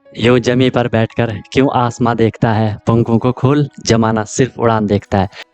यूं जमी पर बैठकर क्यों आसमां देखता है, पंखों को खोल जमाना सिर्फ उड़ान देखता है।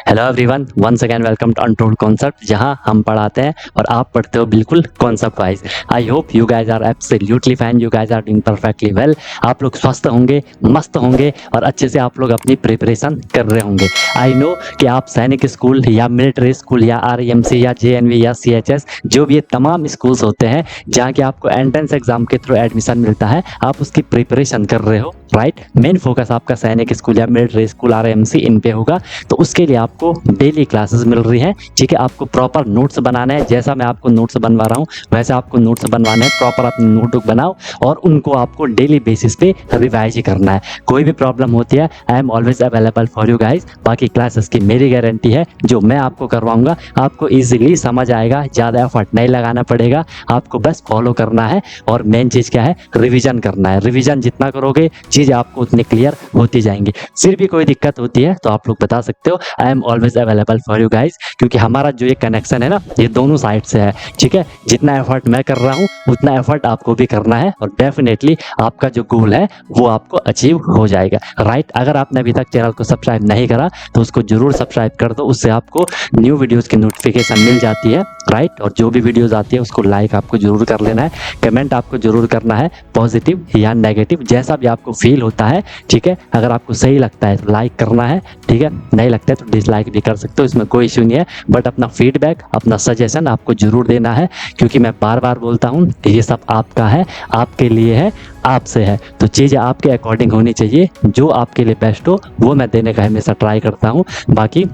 Hello everyone, once again welcome to untold concept, जहां हम पढ़ाते हैं और आप पढ़ते हो बिल्कुल concept wise. I hope you guys are absolutely fine, you guys are doing perfectly well. आप लोग स्वस्थ होंगे, मस्त होंगे और अच्छे से आप लोग अपनी प्रिपरेशन कर रहे होंगे। आई नो कि आप सैनिक स्कूल या मिलिट्री स्कूल या आरईएमसी या जेएनवी या सीएचएस, जो भी ये तमाम स्कूल्स होते हैं जहाँ के आपको एंट्रेंस एग्जाम के थ्रू एडमिशन मिलता है, आप उसकी प्रिपरेशन कर रहे हो, राइट। मेन फोकस आपका सैनिक स्कूल या मिलिट्री स्कूल आरईएमसी इन पे होगा। तो उसके लिए आपको डेली क्लासेस मिल रही हैं, ठीक है। आपको प्रॉपर नोट्स बनाना है, जैसा मैं आपको नोट्स बनवा रहा हूँ वैसे आपको नोट्स बनवाने हैं। प्रॉपर अपनी नोटबुक बनाओ और उनको आपको डेली बेसिस पे रिवाइज ही करना है। कोई भी प्रॉब्लम होती है, I am always available for you guys. बाकी क्लासेस की मेरी गारंटी है, जो मैं आपको करवाऊंगा आपको ईजिली समझ आएगा, ज़्यादा एफर्ट नहीं लगाना पड़ेगा, आपको बस फॉलो करना है। और मेन चीज़ क्या है, रिविजन करना है। रिविजन जितना करोगे चीज़ आपको उतनी क्लियर होती जाएंगी। फिर भी कोई दिक्कत होती है तो आप लोग बता सकते हो, I am always available for you guys. क्योंकि हमारा जो ये कनेक्शन है ना, ये दोनों साइड से है, ठीक है। जितना एफर्ट मैं कर रहा हूँ उतना एफर्ट आपको भी करना है और डेफिनेटली आपका जो गोल है वो आपको अचीव हो जाएगा, राइट। अगर आपने अभी तक चैनल को सब्सक्राइब नहीं करा तो उसको जरूर सब्सक्राइब कर दो, उससे आपको न्यू वीडियोस की नोटिफिकेशन मिल जाती है, राइट। और जो भी वीडियोस आती है उसको लाइक आपको जरूर कर लेना है, कमेंट आपको जरूर करना है, पॉजिटिव या नेगेटिव जैसा भी आपको फील होता है, ठीक है। अगर आपको सही लगता है तो लाइक करना है, ठीक है। नहीं लगता है तो डिसलाइक भी कर सकते हो, इसमें कोई इश्यू नहीं है। बट अपना फीडबैक, अपना सजेशन आपको जरूर देना है, क्योंकि मैं बार बार बोलता हूँ ये सब आपका है, आपके लिए है, आपसे है। तो चीज़ें आपके अकॉर्डिंग होनी चाहिए, जो आपके लिए बेस्ट हो वो मैं देने का हमेशा ट्राई करता हूँ। बाकी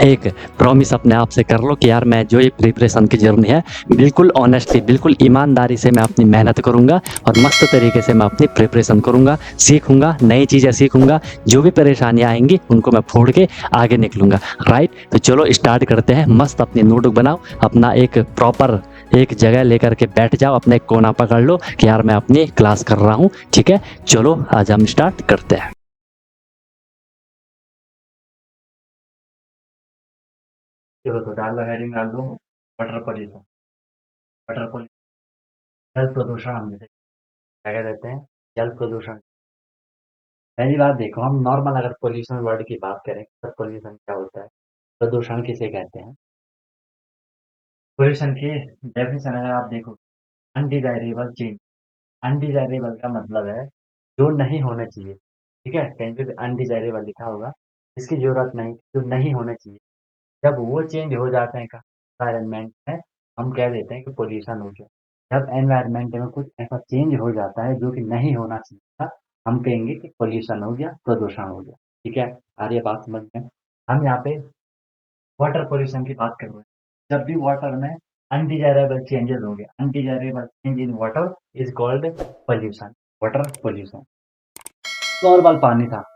एक प्रॉमिस अपने आप से कर लो कि यार मैं जो ये प्रिपरेशन की जर्नी है बिल्कुल ऑनेस्टली, बिल्कुल ईमानदारी से मैं अपनी मेहनत करूंगा और मस्त तरीके से मैं अपनी प्रिपरेशन करूंगा, सीखूंगा, नई चीज़ें सीखूंगा। जो भी परेशानियां आएंगी उनको मैं फोड़ के आगे निकलूंगा, राइट। तो चलो स्टार्ट करते हैं। मस्त अपनी नोटबुक बनाओ, अपना एक प्रॉपर एक जगह लेकर के बैठ जाओ, अपने एक कोना पकड़ लो कि यार मैं अपनी क्लास कर रहा हूँ, ठीक है। चलो आज हम स्टार्ट करते हैं। चलो तो डाल लगा हेडिंग डाल दो, वाटर पॉल्यूशन। वाटर पॉल्यूशन, जल प्रदूषण हम जिसे क्या कह देते हैं, जल प्रदूषण। पहली बात देखो, हम नॉर्मल अगर पोल्यूशन वर्ड की बात करें तो पोल्यूशन क्या होता है, प्रदूषण किसे कहते हैं। पोल्यूशन की डेफिनेशन अगर आप देखो, अनडिजायरेबल चेंज। अनडिजायरेबल का मतलब है जो नहीं होना चाहिए, ठीक है। कहीं पे भी अनडिजायरेबल लिखा होगा, इसकी जरूरत नहीं, जो नहीं होना चाहिए। जब वो चेंज हो जाते हैं एनवायरनमेंट में, हम कह देते हैं कि पोल्यूशन हो गया। जब एनवायरनमेंट में कुछ ऐसा चेंज हो जाता है जो कि नहीं होना चाहिए था, हम कहेंगे कि पोल्यूशन हो गया, प्रदूषण हो गया, ठीक है। आ रही है बात समझ में। हम यहाँ पे वाटर पोल्यूशन की बात कर रहे हैं। जब भी वाटर में अनडिजायरेबल चेंजेस हो गया, undesirable change in water is called pollution, water pollution. Normal पानी था,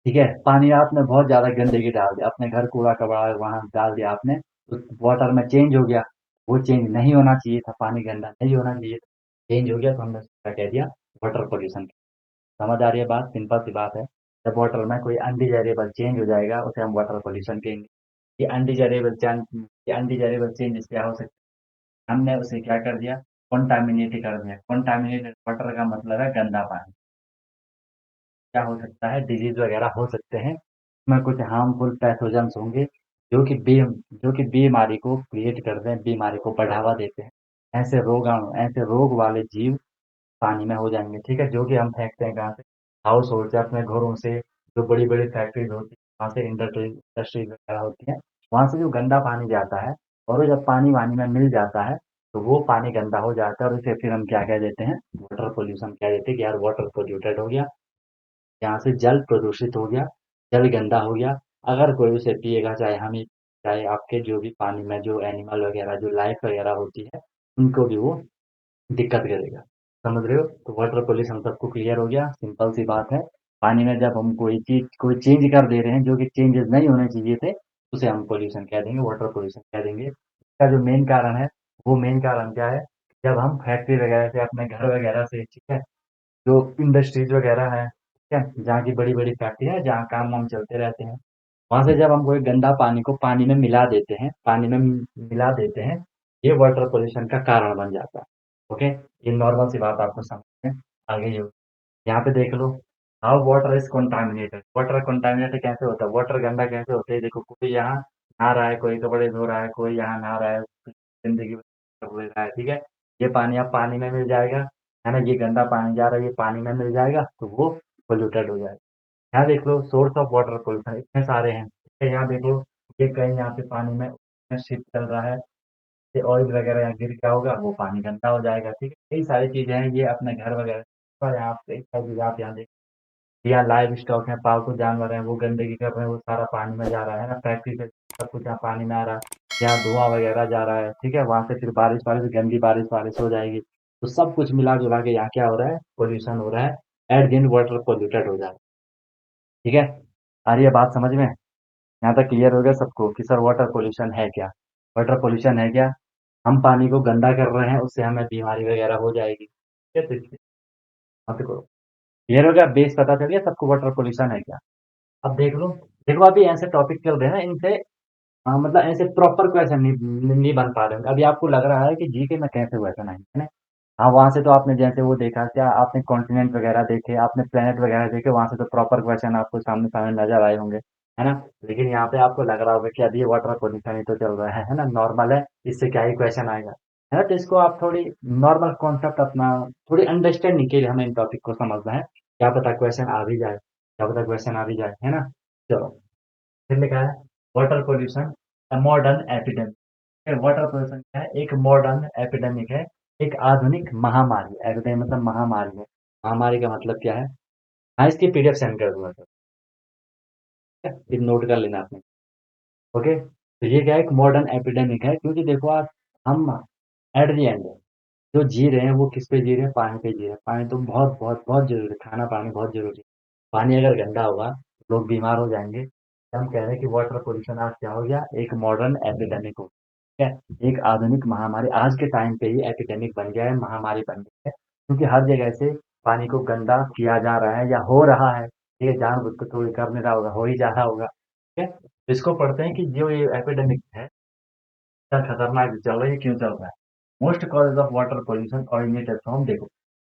ठीक है। पानी आपने बहुत ज्यादा गंदगी डाल दिया, अपने घर कूड़ा कबाड़ा वहां डाल दिया आपने, तो वाटर में चेंज हो गया। वो चेंज नहीं होना चाहिए था, पानी गंदा नहीं होना चाहिए था, चेंज हो गया तो हमने उसका कह दिया वाटर पोल्यूशन। समझ आ रही है बात, सिंपल सी बात है। जब वाटर में कोई अनडिजायरेबल चेंज हो जाएगा उसे हम वाटर पोल्यूशन कहेंगे। ये अनडिजायरेबल चेंज, ये अनडिजायरेबल चेंज क्या हो सकता है, हमने उसे क्या कर दिया, कॉन्टामिनेट कर दिया। कॉन्टामिनेटेड वाटर का मतलब है गंदा पानी। क्या हो सकता है, डिजीज वगैरह हो सकते हैं, उसमें कुछ हार्मफुल पैथोजेंस होंगे जो कि बी जो कि बीमारी को क्रिएट करते हैं, बीमारी को बढ़ावा देते हैं। ऐसे रोगाणु, ऐसे रोग वाले जीव पानी में हो जाएंगे, ठीक है। जो कि हम फेंकते हैं कहाँ से, हाउस होल्ड से, अपने घरों से, जो बड़ी बड़ी फैक्ट्रीज होती है वहाँ से, इंडस्ट्रीज वगैरह होती है, वहाँ से जो गंदा पानी जाता है और वो जब पानी वानी में मिल जाता है तो वो पानी गंदा हो जाता है और उसे फिर हम क्या कह देते हैं, वाटर पोल्यूशन कह देते हैं कि यार वाटर पोल्यूटेड हो गया। यहाँ से जल प्रदूषित हो गया, जल गंदा हो गया। अगर कोई उसे पिएगा, चाहे हम ही, चाहे आपके जो भी पानी में जो एनिमल वगैरह, जो लाइफ वगैरह होती है, उनको भी वो दिक्कत करेगा। समझ रहे हो। तो वाटर पोल्यूशन सबको क्लियर हो गया, सिंपल सी बात है। पानी में जब हम कोई चीज कोई चेंज कर दे रहे हैं जो कि चेंजेस नहीं होने चाहिए थे, उसे हम पोल्यूशन कह देंगे, वाटर पोल्यूशन कह देंगे। इसका जो मेन कारण है, वो मेन कारण क्या है, जब हम फैक्ट्री वगैरह से, अपने घर वगैरह से, ठीक है, जो इंडस्ट्रीज वगैरह है, ठीक है, जहाँ की बड़ी बड़ी फैक्ट्री है, जहाँ काम वाम चलते रहते हैं, वहां से जब हम कोई गंदा पानी को पानी में मिला देते हैं, पानी में मिला देते हैं, ये वाटर पोल्यूशन का कारण बन जाता है। ओके, ये नॉर्मल सी बात आपको समझ में आ गई होगी। यहाँ पे देख लो, how water is contaminated. Water contaminated कैसे होता है, वाटर गंदा कैसे होता है। देखो, कोई यहाँ नहा रहा है, कोई कपड़े धो रहा है, कोई यहाँ नहा रहा है, जिंदगी ले रहा है, ठीक है। ये पानी अब पानी में मिल जाएगा, है ना। ये गंदा पानी जा रहा है, ये पानी में मिल जाएगा तो वो पोल्यूटेड हो जाएगा। यहाँ देख लो, सोर्स ऑफ वाटर पोल्यूशन इतने सारे हैं, ठीक है। यहाँ देख लो, ये कहीं यहाँ पे पानी में शिप चल रहा है, ये ऑयल वगैरह यहाँ गिर गया होगा, वो पानी गंदा हो जाएगा, ठीक है। कई सारी चीजें हैं, ये अपने घर वगैरह पर यहाँ पे कई सारी चीजें आप यहाँ देख, यहाँ लाइव स्टॉक है, पालतू जानवर हैं, वो गंदगी कर रहे हैं, वो सारा पानी में जा रहा है ना, फैक्ट्री से सब कुछ यहाँ पानी में आ रहा है, यहाँ धुआं वगैरह जा रहा है, ठीक है। वहां से फिर बारिश बारिश गंदी बारिश बारिश हो जाएगी, तो सब कुछ मिला जुला के यहाँ क्या हो रहा है, पोल्यूशन हो रहा है। At the end water polluted हो जाएगा, ठीक है। आ रही है बात समझ में? यहाँ तक क्लियर हो गया सबको कि सर वाटर पोल्यूशन है क्या? वाटर पोल्यूशन है क्या? हम पानी को गंदा कर रहे हैं, उससे हमें बीमारी वगैरह हो जाएगी, ठीक है। तो आपको क्लियर हो गया, बेस पता चल गया सबको वाटर पोल्यूशन है क्या। अब देख लो, देखो अभी ऐसे टॉपिक चल रहे हैं ना, इनसे मतलब ऐसे प्रॉपर क्वेश्चन नहीं बन पा रहे हैं। अभी आपको लग रहा है कि जीके में कैसे क्वेश्चन आएंगे, है ना। हाँ, वहां से तो आपने जैसे वो देखा, क्या आपने कॉन्टिनेंट वगैरह देखे, आपने प्लेनेट वगैरह देखे, वहां से तो प्रॉपर क्वेश्चन आपको सामने सामने नजर आए होंगे, है ना। लेकिन यहाँ पे आपको लग रहा होगा कि अभी ये वाटर पोल्यूशन ही तो चल रहा है ना, नॉर्मल है, इससे क्या ही क्वेश्चन आएगा, है ना। तो इसको आप थोड़ी नॉर्मल कॉन्सेप्ट अपना, थोड़ी अंडरस्टैंडिंग के लिए हमें इन टॉपिक को समझना है। क्या पता क्वेश्चन आ भी जाए, क्या पता क्वेश्चन आ भी जाए, है ना। चलो, फिर लिखा है water pollution a modern epidemic. Water pollution क्या है, एक मॉडर्न एपिडेमिक है, एक आधुनिक महामारी। एपिडेमिक मतलब महामारी है, महामारी का मतलब क्या है। हाँ, इसकी पीडीएफ सेंड कर दूंगा सर, ठीक है? फिर नोट कर लेना आपने, ओके। तो ये क्या है, एक मॉडर्न एपिडेमिक है, क्योंकि देखो आप, हम एट द एंड जो जी रहे हैं वो किस पे जी रहे हैं, पानी पे जी रहे हैं। पानी तो बहुत बहुत बहुत जरूरी है, खाना पानी बहुत जरूरी है। पानी अगर गंदा होगा तो लोग बीमार हो जाएंगे। तो हम कह रहे हैं कि वाटर पोल्यूशन आज क्या हो गया, एक मॉडर्न एपिडेमिक हो गया, ठीक है। एक आधुनिक महामारी आज के टाइम पे ही एपिडेमिक बन गया है, महामारी बन गई है, क्योंकि हर जगह से पानी को गंदा किया जा रहा है या हो रहा है, ये जानबूझ के कोई कर नहीं रहा होगा, हो ही जा रहा होगा, ठीक है। तो इसको पढ़ते हैं कि जो ये एपिडेमिक है, इतना खतरनाक चल रहा है, ये क्यों चल रहा है। Most causes of water pollution originated from, देखो,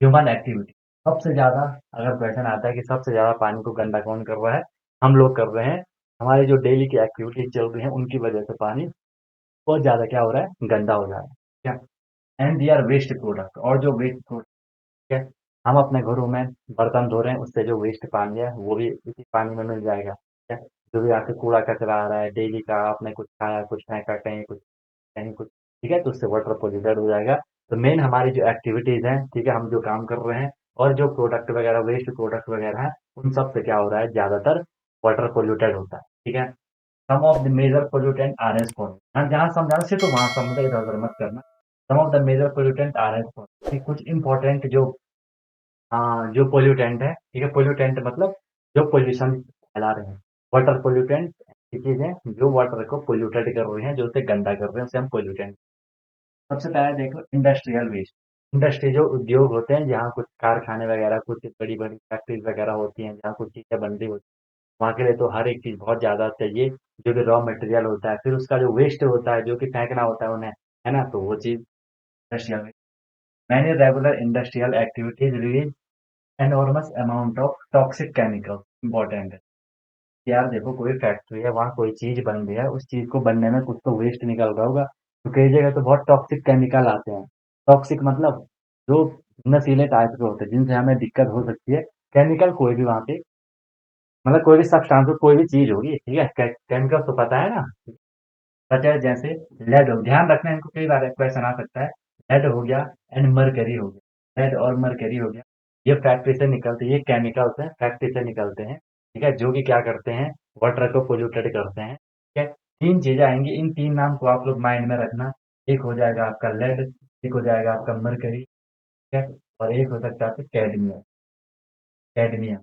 ह्यूमन एक्टिविटी। सबसे ज्यादा, अगर क्वेश्चन आता है कि सबसे ज्यादा पानी को गंदा कौन कर रहा है, हम लोग कर रहे हैं। हमारी जो डेली की एक्टिविटीज चल रही है उनकी वजह से पानी बहुत ज्यादा क्या हो रहा है, गंदा हो जा रहा है, क्या। And they are waste product, और जो वेस्ट प्रोडक्ट है, हम अपने घरों में बर्तन धो रहे हैं, उससे जो वेस्ट पानी है वो भी इसी पानी में मिल जाएगा, क्या। जो भी आपके कूड़ा कचरा आ रहा है डेली का, आपने कुछ खाया, कुछ फेंका कहीं, कुछ कहीं कुछ, ठीक है, तो उससे वाटर पोल्यूटेड हो जाएगा। तो मेन हमारी जो एक्टिविटीज हैं, ठीक है, हम जो काम कर रहे हैं, और जो प्रोडक्ट वगैरह, वेस्ट प्रोडक्ट वगैरह है, उन सब से क्या हो रहा है, ज्यादातर वाटर पोल्यूटेड होता है, ठीक है। Some of the major pollutant are as for, हाँ, जहाँ समझाना सिर्फ वहां समझो, इधर उधर मत करना। Some of the major pollutant are as for, कुछ इंपॉर्टेंट जो, हाँ, जो पोल्यूटेंट है, ठीक है। पोल्यूटेंट मतलब जो पोल्यूशन फैला रहे हैं। वाटर पोल्यूटेंट ऐसी चीज है जो वाटर को पोल्यूटेड कर रहे हैं, जो उसे गंदा कर रहे हैं, उसे हम पोल्यूटेंट। सबसे पहले देखो इंडस्ट्रियल वेस्ट। इंडस्ट्री जो उद्योग होते हैं, जहाँ कुछ कारखाने वगैरह, कुछ बड़ी बड़ी फैक्ट्रीज वगैरह होती हैं, जहाँ कुछ चीजें बन रही होती हैं, वहाँ के लिए तो हर एक चीज बहुत ज्यादा चाहिए। जो भी रॉ मटेरियल होता है, फिर उसका जो वेस्ट होता है, जो कि फेंकना होता है उन्हें, है ना, तो वो चीज industrial waste. Many regular industrial activities release enormous amount of toxic chemical. Important है यार, देखो, कोई फैक्ट्री है, वहाँ कोई चीज बन रही है, उस चीज को बनने में कुछ तो वेस्ट निकल रहा होगा, तो कई जगह तो बहुत टॉक्सिक केमिकल आते हैं। टॉक्सिक मतलब जो नशीले टाइप के होते हैं, जिनसे हमें दिक्कत हो सकती है। केमिकल कोई भी वहाँ पे, मतलब कोई भी सब्सटेंस हो, कोई भी चीज होगी, ठीक है। केमिकल तो पता है ना, सच है, जैसे लेड हो, ध्यान रखना, इनको कई बार क्वेश्चन आ सकता है। लेड हो गया, एंड मरकरी हो गया, लेड और मरकरी हो गया, ये फैक्ट्री से निकलते, ये केमिकल्स हैं, फैक्ट्री से निकलते हैं, ठीक है, जो कि क्या करते हैं, वाटर को पोल्यूटेड करते हैं, ठीक है। तीन चीजें आएंगी, इन तीन नाम को आप लोग माइंड में रखना। एक हो जाएगा आपका लेड, एक हो जाएगा आपका मरकरी, ठीक है, और एक हो सकता है आपका कैडमियम। कैडमियम,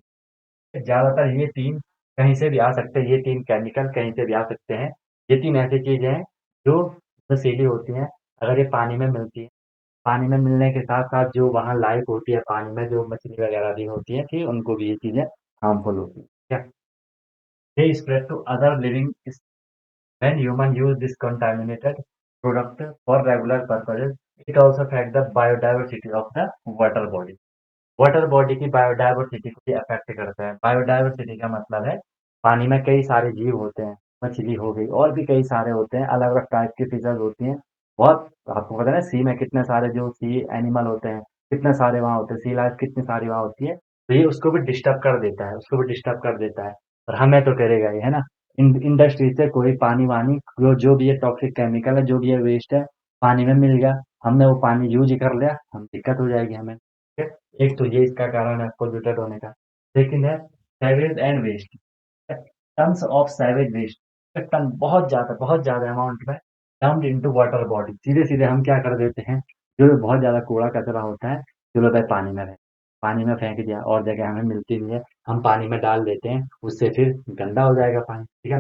ज्यादातर ये तीन कहीं से भी आ सकते हैं, ये तीन केमिकल कहीं से भी आ सकते हैं। ये तीन ऐसी चीजें हैं जो नशीली होती हैं। अगर ये पानी में मिलती है, पानी में मिलने के साथ साथ जो वहाँ लाइफ होती है पानी में, जो मछली वगैरह भी होती है, ठीक है, उनको भी ये चीजें हार्मफुल होती है, क्या। They spread to other living when human use this contaminated product for regular purposes. It also affect the biodiversity of the water body. Water body की बायोडायवर्सिटी को भी अफेक्ट करता है। बायोडायवर्सिटी का मतलब है पानी में कई सारे जीव होते हैं, मछली हो गई और भी कई सारे होते हैं, अलग अलग टाइप की फिशेज होती हैं। बहुत आपको पता है ना, सी में कितने सारे जो सी एनिमल होते हैं, कितने सारे वहाँ होते हैं, सी लाइफ कितनी सारी वहाँ होती है। तो ये उसको भी डिस्टर्ब कर देता है, उसको भी डिस्टर्ब कर देता है। और हमें तो करेगा ही, है ना। इंडस्ट्री से कोई पानी वानी जो भी ये टॉक्सिक केमिकल है, जो भी ये वेस्ट है, पानी में मिल गया, हमने वो पानी यूज ही कर लिया, हम दिक्कत हो जाएगी हमें। ठीक है, एक तो ये इसका कारण है पोल्यूटेड होने का। सेकंड है sewage and waste. Tons of sewage waste, ton बहुत ज्यादा अमाउंट में डम्प्ड इनटू वाटर बॉडी। सीधे सीधे हम क्या कर देते हैं, जो बहुत ज्यादा कूड़ा कचरा होता है, चलो भाई पानी में पानी में फेंक दिया, और जगह हमें मिलती नहीं है, हम पानी में डाल देते हैं, उससे फिर गंदा हो जाएगा पानी। ठीक है,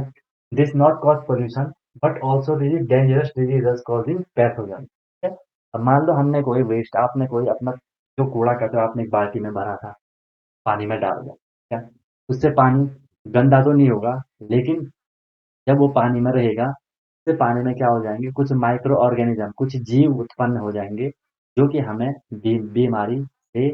this not cause pollution but also dangerous disease causing pathogen. ठीक है, अब मान लो हमने कोई वेस्ट, आपने कोई अपना जो कूड़ा कचरा आपने एक बाल्टी में भरा था, पानी में डाल दिया, ठीक है, उससे पानी गंदा तो नहीं होगा, लेकिन जब वो पानी में रहेगा, उससे पानी में क्या हो जाएंगे, कुछ माइक्रो ऑर्गेनिज्म, कुछ जीव उत्पन्न हो जाएंगे, जो कि हमें बीमारी से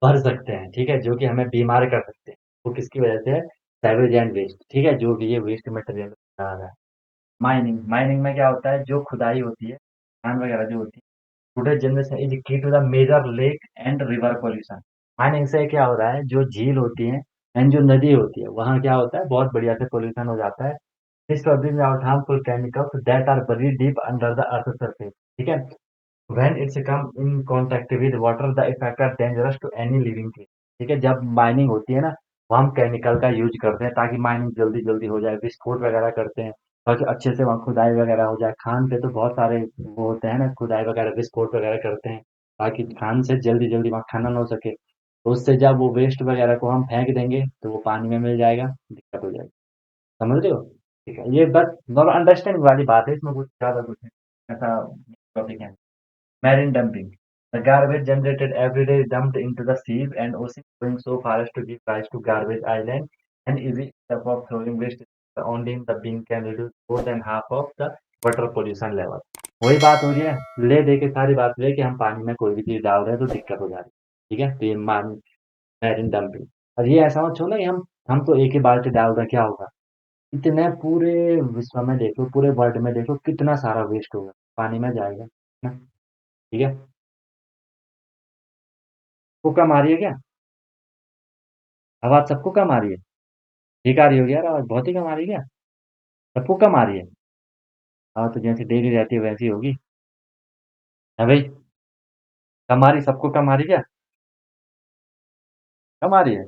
भर सकते हैं। ठीक है, जो कि हमें बीमार कर सकते हैं। वो किसकी वजह से है, सैवेज एंड वेस्ट। ठीक है, जो भी ये वेस्ट मटेरियल आ रहा है। माइनिंग, माइनिंग में क्या होता है, जो खुदाई होती है, खान वगैरह जो होती है, today generation is key to the major lake and river pollution. Mining से क्या हो रहा है, जो झील होती है एंड जो नदी होती है, वहाँ क्या होता है, बहुत बढ़िया से पोल्यूशन हो जाता है। This bring out harmful chemicals that are buried deep under the earth surface. ठीक है, when it's come in contact with water the effect are dangerous to any living thing. ठीक है, जब माइनिंग होती है ना, वहाँ हम केमिकल का यूज करते हैं ताकि माइनिंग जल्दी जल्दी हो जाए, विस्फोट वगैरह करते हैं ताकि अच्छे से वहाँ खुदाई वगैरह हो जाए। खान पे तो बहुत सारे वो होते हैं ना, खुदाई वगैरह विस्फोट वगैरह करते हैं ताकि खान से जल्दी जल्दी वहाँ खनन हो सके। तो उससे जब वो वेस्ट वगैरह को हम फेंक देंगे तो वो पानी में मिल जाएगा, दिक्कत हो जाएगी। समझ रहे हो? ठीक है, ये बस नॉर्मल अंडरस्टैंडिंग वाली बात है, इसमें कुछ ज्यादा कुछ नहीं ऐसा टॉपिक है। Marine dumping. The garbage generated every day is dumped into the seas and oceans, going so far as to give rise to garbage island. And easy step of throwing waste only in the bin can reduce more than half of the water pollution level. वही बात हो रही है, ले दे के सारी बात ले कि हम पानी में कोई भी चीज डाल रहे हैं तो दिक्कत हो जा रही है। ठीक है, तो ये मैरिन डंपिंग। और ये ऐसा मत छोड़ना कि हम तो एक ही बाल्टी डाल रहे हैं, क्या होगा, इतने पूरे विश्व में देखो, पूरे वर्ल्ड में देखो, कितना सारा वेस्ट होगा, पानी में जाएगा ना। ठीक है, को कम आ रही है क्या, आवाज सबको कम आ रही है, ठीक आ रही होगी यार, आवाज बहुत ही कम आ रही है क्या, सबको कम आ रही है। हाँ, तो जैसे डेली रहती है वैसी होगी। है भाई, कम आ रही, सबको कम आ रही क्या, कम आ रही है।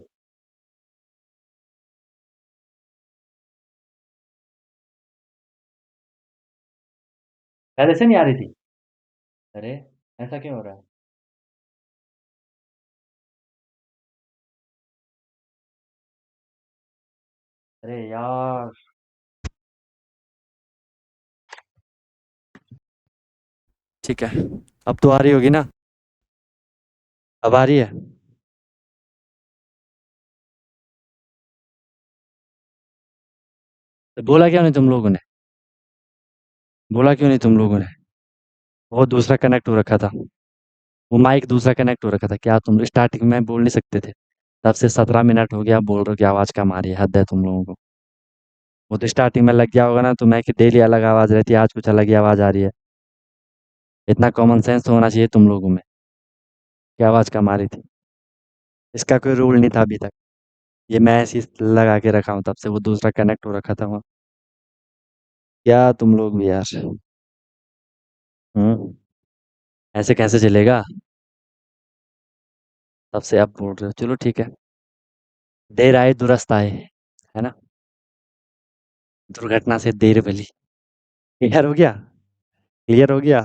पहले से नहीं आ रही थी। अरे, ऐसा क्यों हो रहा है। अरे यार, ठीक है, अब तो आ रही होगी ना, अब आ रही है। तो बोला क्यों नहीं तुम लोगों ने, बोला क्यों नहीं तुम लोगों ने, वो दूसरा कनेक्ट हो रखा था, वो माइक दूसरा कनेक्ट हो रखा था, क्या तुम स्टार्टिंग में बोल नहीं सकते थे, तब से 17 मिनट हो गया आप बोल रहे हो कि आवाज कम आ रही है, हद है तुम लोगों को। वो तो स्टार्टिंग में लग गया होगा ना तुम्हें कि डेली अलग आवाज रहती है, आज कुछ अलग ही आवाज आ रही है। इतना कॉमन सेंस तो होना चाहिए तुम लोगों में, कि आवाज कम आ रही थी। इसका कोई रूल नहीं था अभी तक, ये मैं ऐसे ही लगा के रखा हूँ, तब से वो दूसरा कनेक्ट हो रखा था वहाँ। क्या तुम लोग भी यार। हम्म, ऐसे कैसे चलेगा, तब से आप बोल रहे हो, चलो ठीक है। देर आए दुरुस्त आए, है ना, दुर्घटना से देर भली। क्लियर हो गया, क्लियर हो गया।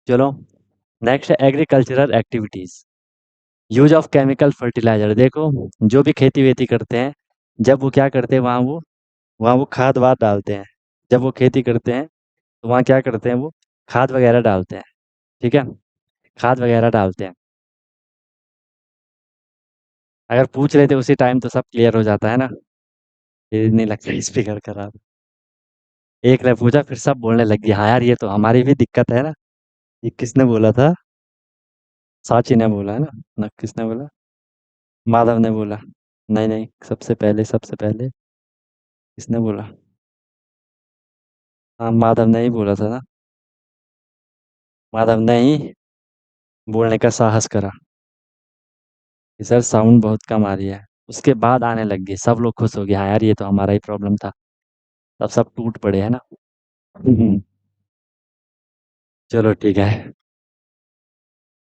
चलो, नेक्स्ट है agricultural activities. Use of chemical fertiliser. देखो, जो भी खेती वेती करते हैं, जब वो क्या करते हैं, वहाँ वो खाद वाद डालते हैं। जब वो खेती करते हैं तो वहाँ क्या करते हैं, वो खाद वगैरह डालते हैं। ठीक है, खाद वगैरह डालते हैं। अगर पूछ रहे थे उसी टाइम तो सब क्लियर हो जाता है ना, ये नहीं लगता स्पीकर खराब। एक ने पूछा फिर सब बोलने लग गया, हाँ यार ये तो हमारी भी दिक्कत है ना। ये किसने बोला था? साची ने बोला है ना किसने बोला? माधव ने बोला। नहीं नहीं, सबसे पहले किसने बोला? हाँ, माधव ने ही बोला था ना। माधव ने ही बोलने का साहस करा कि सर साउंड बहुत कम आ रही है। उसके बाद आने लग गई, सब लोग खुश हो गए, हाँ यार ये तो हमारा ही प्रॉब्लम था। तब सब टूट पड़े है ना। चलो ठीक है।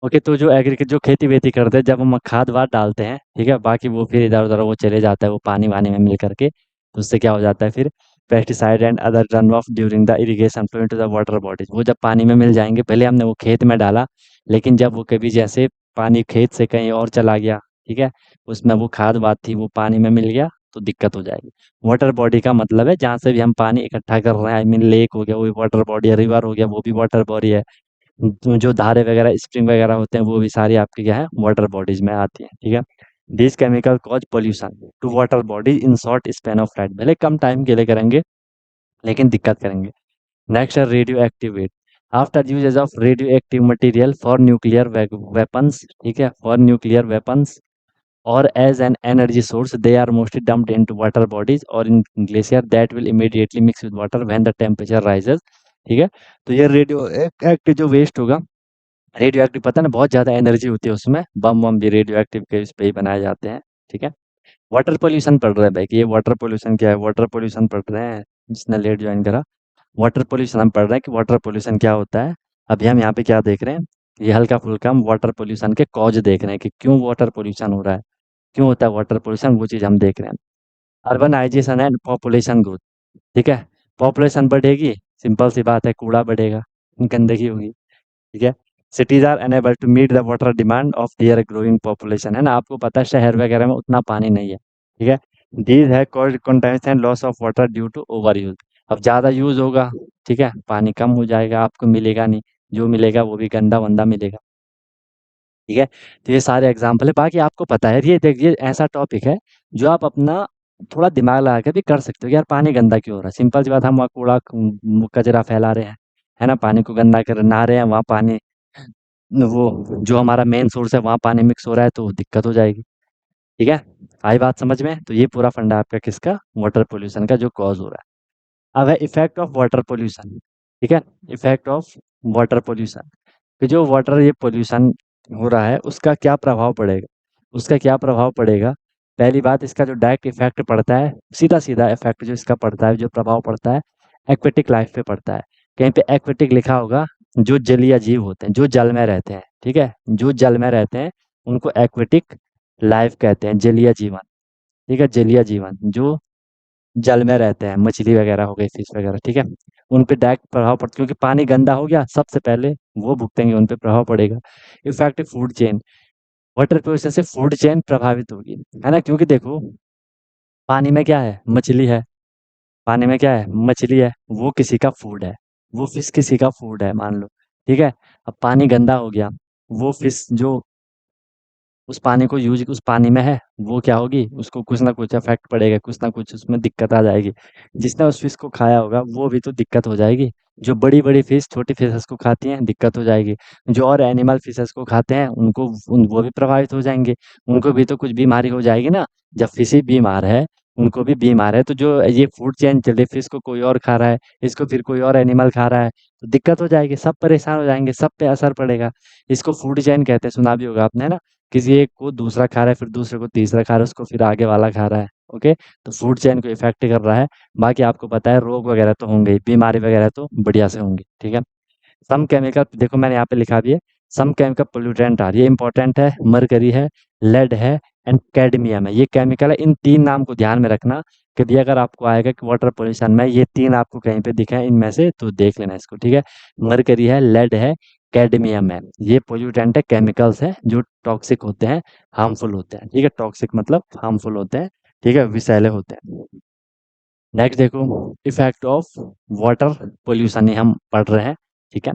ओके, तो जो जो खेती वेती करते हैं, जब हम खाद वाद डालते हैं, ठीक है, बाकी वो फिर इधर उधर वो चले जाता है, वो पानी वानी में मिल करके, तो उससे क्या हो जाता है फिर? Pesticide and other run of during the irrigation flow into the water bodies, वो जब पानी में मिल जाएंगे, भले हमने वो खेत में डाला, लेकिन जब वो कभी जैसे पानी खेत से कहीं और चला गया, ठीक है, उसमें वो खाद वाद थी, वो पानी में मिल गया, तो दिक्कत हो जाएगी। वाटर बॉडी का मतलब है जहाँ से भी हम पानी इकट्ठा कर रहे हैं, आई मीन लेक हो गया वो भी वाटर बॉडी है, रिवर हो गया वो भी वाटर बॉडी है, तो जो धारे वगैरह स्प्रिंग वगैरह होते हैं वो भी सारी आपकी क्या है, वाटर बॉडीज में आती हैं, ठीक है। This chemical cause pollution to water body in short span of time, भले कम टाइम के लिए करेंगे लेकिन दिक्कत करेंगे। नेक्स्ट है radioactive waste. After usages of radioactive material for nuclear weapons, ठीक है, फॉर न्यूक्लियर वेपन्स और as an energy source they are mostly dumped into water bodies और in glacier that will immediately mix with water when the temperature rises, ठीक है। तो ये radioactive जो waste होगा, रेडियो एक्टिव पता है ना, बहुत ज़्यादा एनर्जी होती है उसमें, बम वम भी रेडियो एक्टिव के उस पे ही बनाए जाते हैं, ठीक है। वाटर पोल्यूशन पढ़ रहे हैं भाई, कि ये वाटर पोल्यूशन क्या है, वाटर पोल्यूशन पढ़ रहे हैं, जिसने लेट ज्वाइन करा। वाटर पोल्यूशन हम पढ़ रहे हैं कि वाटर पोल्यूशन क्या होता है। अभी हम यहाँ पे क्या देख रहे हैं, ये हल्का फुल्का हम वाटर पोल्यूशन के कॉज देख रहे हैं कि क्यों वाटर पोल्यूशन हो रहा है, क्यों होता है वाटर पोल्यूशन, वो चीज़ हम देख रहे हैं। अर्बनाइजेशन एंड पॉपुलेशन ग्रोथ, ठीक है, पॉपुलेशन बढ़ेगी, सिंपल सी बात है, कूड़ा बढ़ेगा, गंदगी होगी, ठीक है। Cities are unable to meet the water demand of their growing population, है ना, आपको पता है शहर वगैरह में उतना पानी नहीं है, ठीक है। दीज है called contention loss of water due to over use, अब ज़्यादा यूज होगा, ठीक है, पानी कम हो जाएगा, आपको मिलेगा नहीं, जो मिलेगा वो भी गंदा वंदा मिलेगा, ठीक है। तो ये सारे एग्जाम्पल है, बाकी आपको पता है, ये देखिए ऐसा टॉपिक है जो आप अपना थोड़ा दिमाग लगा के भी कर सकते हो कि यार पानी गंदा क्यों हो रहा है, सिंपल सी बात, हम वहाँ कूड़ा कचरा फैला रहे हैं, है ना, पानी को गंदा कर नहा रहे हैं, वहाँ पानी वो जो हमारा मेन सोर्स है वहाँ पानी मिक्स हो रहा है, तो दिक्कत हो जाएगी, ठीक है। आई बात समझ में? तो ये पूरा फंडा आपका किसका, वाटर पोल्यूशन का जो कॉज हो रहा है। अब है इफेक्ट ऑफ वाटर पोल्यूशन, ठीक है, इफेक्ट ऑफ वाटर पोल्यूशन, कि जो वाटर ये पोल्यूशन हो रहा है उसका क्या प्रभाव पड़ेगा, उसका क्या प्रभाव पड़ेगा। पहली बात, इसका जो डायरेक्ट इफेक्ट पड़ता है, सीधा सीधा इफेक्ट जो इसका पड़ता है, जो प्रभाव पड़ता है, एक्वेटिक लाइफ पे पड़ता है। कहीं पे एक्वेटिक लिखा होगा, जो जलीय जीव होते हैं, जो जल में रहते हैं, ठीक है, जो जल में रहते हैं उनको एक्वेटिक लाइफ कहते हैं, जलीय जीवन, ठीक है, जलीय जीवन जो जल में रहते हैं, मछली वगैरह हो गई, फिश वगैरह, ठीक है, उन पे डायरेक्ट प्रभाव पड़ता है, क्योंकि पानी गंदा हो गया, सबसे पहले वो भुगतेंगे, उन पे प्रभाव पड़ेगा। Effect food chain, water pollution से फूड चेन प्रभावित होगी, है ना, क्योंकि देखो पानी में क्या है, मछली है, पानी में क्या है, मछली है, वो किसी का फूड है, वो फिश किसी का फूड है मान लो, ठीक है। अब पानी गंदा हो गया, वो फिश जो उस पानी को यूज उस पानी में है, वो क्या होगी, उसको कुछ ना कुछ इफेक्ट पड़ेगा, कुछ ना कुछ उसमें दिक्कत आ जाएगी। जिसने उस फिश को खाया होगा वो भी तो दिक्कत हो जाएगी। जो बड़ी बड़ी फिश छोटी फिशेस को खाती हैं, दिक्कत हो जाएगी। जो और एनिमल फिशेस को खाते हैं उनको वो भी प्रभावित हो जाएंगे, उनको भी तो कुछ बीमारी हो जाएगी ना। जब फिश ही बीमार है, उनको भी बीमार है, तो जो ये फूड चेन चल रही, फिश को कोई और खा रहा है, इसको फिर कोई और एनिमल खा रहा है, तो दिक्कत हो जाएगी, सब परेशान हो जाएंगे, सब पे असर पड़ेगा। इसको फूड चेन कहते हैं, सुना भी होगा आपने, है ना, किसी एक को दूसरा खा रहा है, फिर दूसरे को तीसरा खा रहा है, उसको फिर आगे वाला खा रहा है, ओके। तो फूड चेन को इफेक्ट कर रहा है। बाकी आपको पता है रोग वगैरह तो होंगे ही, बीमारी वगैरह तो बढ़िया से होंगी, ठीक है। सम केमिकल देखो मैंने यहाँ पे लिखा भी है, सम केमिकल पोल्यूटेंट आर, ये इंपॉर्टेंट है, मरकरी है, लेड है एंड कैडमियम है, ये केमिकल है। इन तीन नाम को ध्यान में रखना, कभी अगर आपको आएगा कि वाटर पोल्यूशन में ये तीन आपको कहीं पे दिखे इनमें से, तो देख लेना इसको, ठीक है। मरकरी है, लेड है, कैडमियम है, ये पोल्यूटेंट है, केमिकल्स है जो टॉक्सिक होते हैं, हार्मफुल होते हैं, ठीक है, टॉक्सिक मतलब हार्मफुल होते हैं, ठीक है, विषैले होते हैं। नेक्स्ट देखो, इफेक्ट ऑफ वाटर पोल्यूशन, ये हम पढ़ रहे हैं, ठीक है।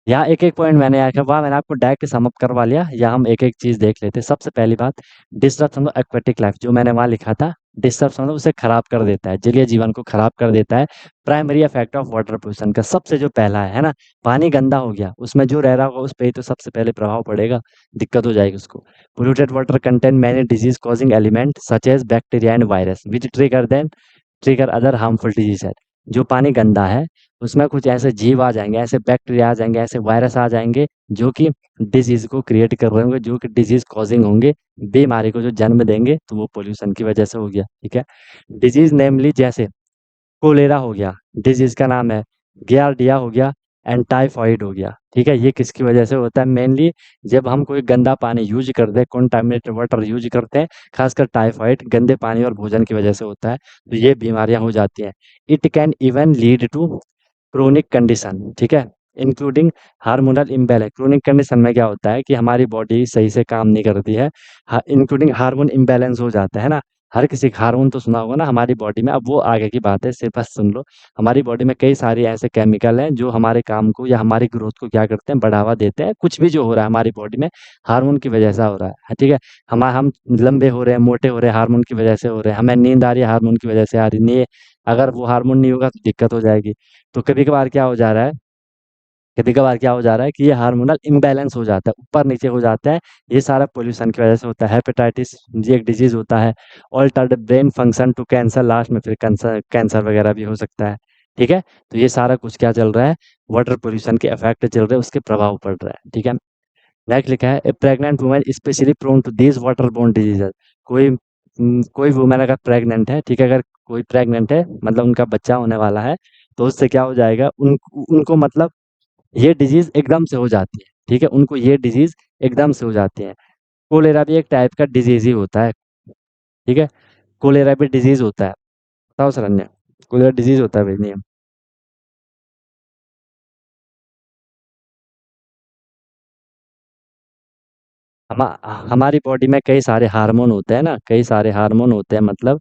यहाँ एक एक पॉइंट मैंने आया वहाँ मैंने आपको डायरेक्ट सम अप करवा लिया, या हम एक एक चीज देख लेते हैं। सबसे पहली बात, डिस्ट्रप्शन ऑफ एक्वेटिक लाइफ, जो मैंने वहाँ लिखा था, डिस्टर्ब्स मतलब उसे खराब कर देता है, जलीय जीवन को खराब कर देता है। Primary effect of water pollution का सबसे जो पहला है ना, पानी गंदा हो गया, उसमें जो रह रहा होगा उस पे ही तो सबसे पहले प्रभाव पड़ेगा, दिक्कत हो जाएगी उसको। Polluted water contain many disease causing element such as bacteria and virus which trigger other harmful disease है। जो पानी गंदा है उसमें कुछ ऐसे जीव आ जाएंगे, ऐसे बैक्टीरिया आ जाएंगे, ऐसे वायरस आ जाएंगे जो कि डिजीज को क्रिएट कर रहे होंगे, जो कि डिजीज कॉजिंग होंगे, बीमारी को जो जन्म देंगे, तो वो पोल्यूशन की वजह से हो गया। ठीक है, डिजीज नेमली जैसे कोलेरा हो गया, डिजीज का नाम है, गियार्डिया हो गया, एंड टाइफॉइड हो गया। ठीक है, ये किसकी वजह से होता है? मेनली जब हम कोई गंदा पानी यूज करते हैं, कॉन्टामिनेटेड वाटर यूज करते हैं, खासकर टाइफॉइड गंदे पानी और भोजन की वजह से होता है, तो ये बीमारियां हो जाती हैं। It can even lead to chronic condition. ठीक है, including hormonal imbalance. Chronic condition में क्या होता है कि हमारी बॉडी सही से काम नहीं करती है, इंक्लूडिंग हार्मोन इम्बैलेंस हो जाता है ना। हर किसी का हार्मोन तो सुना होगा ना हमारी बॉडी में, अब वो आगे की बात है, सिर्फ बस सुन लो। हमारी बॉडी में कई सारे ऐसे केमिकल हैं जो हमारे काम को या हमारी ग्रोथ को क्या करते हैं, बढ़ावा देते हैं। कुछ भी जो हो रहा है हमारी बॉडी में हार्मोन की वजह से हो रहा है। ठीक है, हम लंबे हो रहे हैं, मोटे हो रहे हैं, हार्मोन की वजह से हो रहे हैं। हमें नींद आ रही है, हार्मोन की वजह से आ रही है। नहीं, अगर वो हार्मोन नहीं होगा तो दिक्कत हो जाएगी। तो कभी-कभार क्या हो जा रहा है, कभी-कभार क्या हो जा रहा है कि ये हार्मोनल इम्बैलेंस हो जाता है, ऊपर-नीचे हो जाता है। ये सारा पॉल्यूशन की वजह से होता है। हेपेटाइटिस ये एक डिजीज़ होता है। Altered brain function to cancer, last में फिर कैंसर कैंसर वगैरह भी हो सकता है। ठीक है? तो ये सारा कुछ क्या चल रहा है, वाटर पॉल्यूशन के इफेक्ट चल रहे हैं, उसके प्रभाव पड़ रहा है। ठीक है? नेक्स्ट लिखा है, a pregnant woman specially prone to these water borne diseases. कोई वुमन अगर प्रेग्नेंट है, ठीक है, अगर कोई प्रेग्नेंट है मतलब उनका बच्चा होने वाला है, तो उससे क्या हो जाएगा, उनको मतलब ये डिजीज़ एकदम से हो जाती है। ठीक है? उनको ये डिजीज़ एकदम से हो जाती है। कोलेरा भी एक टाइप का डिजीज़ ही होता है। ठीक है? कोलेरा भी डिजीज़ होता है। बताओ शरण्य, कोलेरा डिजीज़ होता है भाई नियम। हमा हमारी बॉडी में कई सारे हार्मोन होते हैं ना, कई सारे हार्मोन होते हैं, मतलब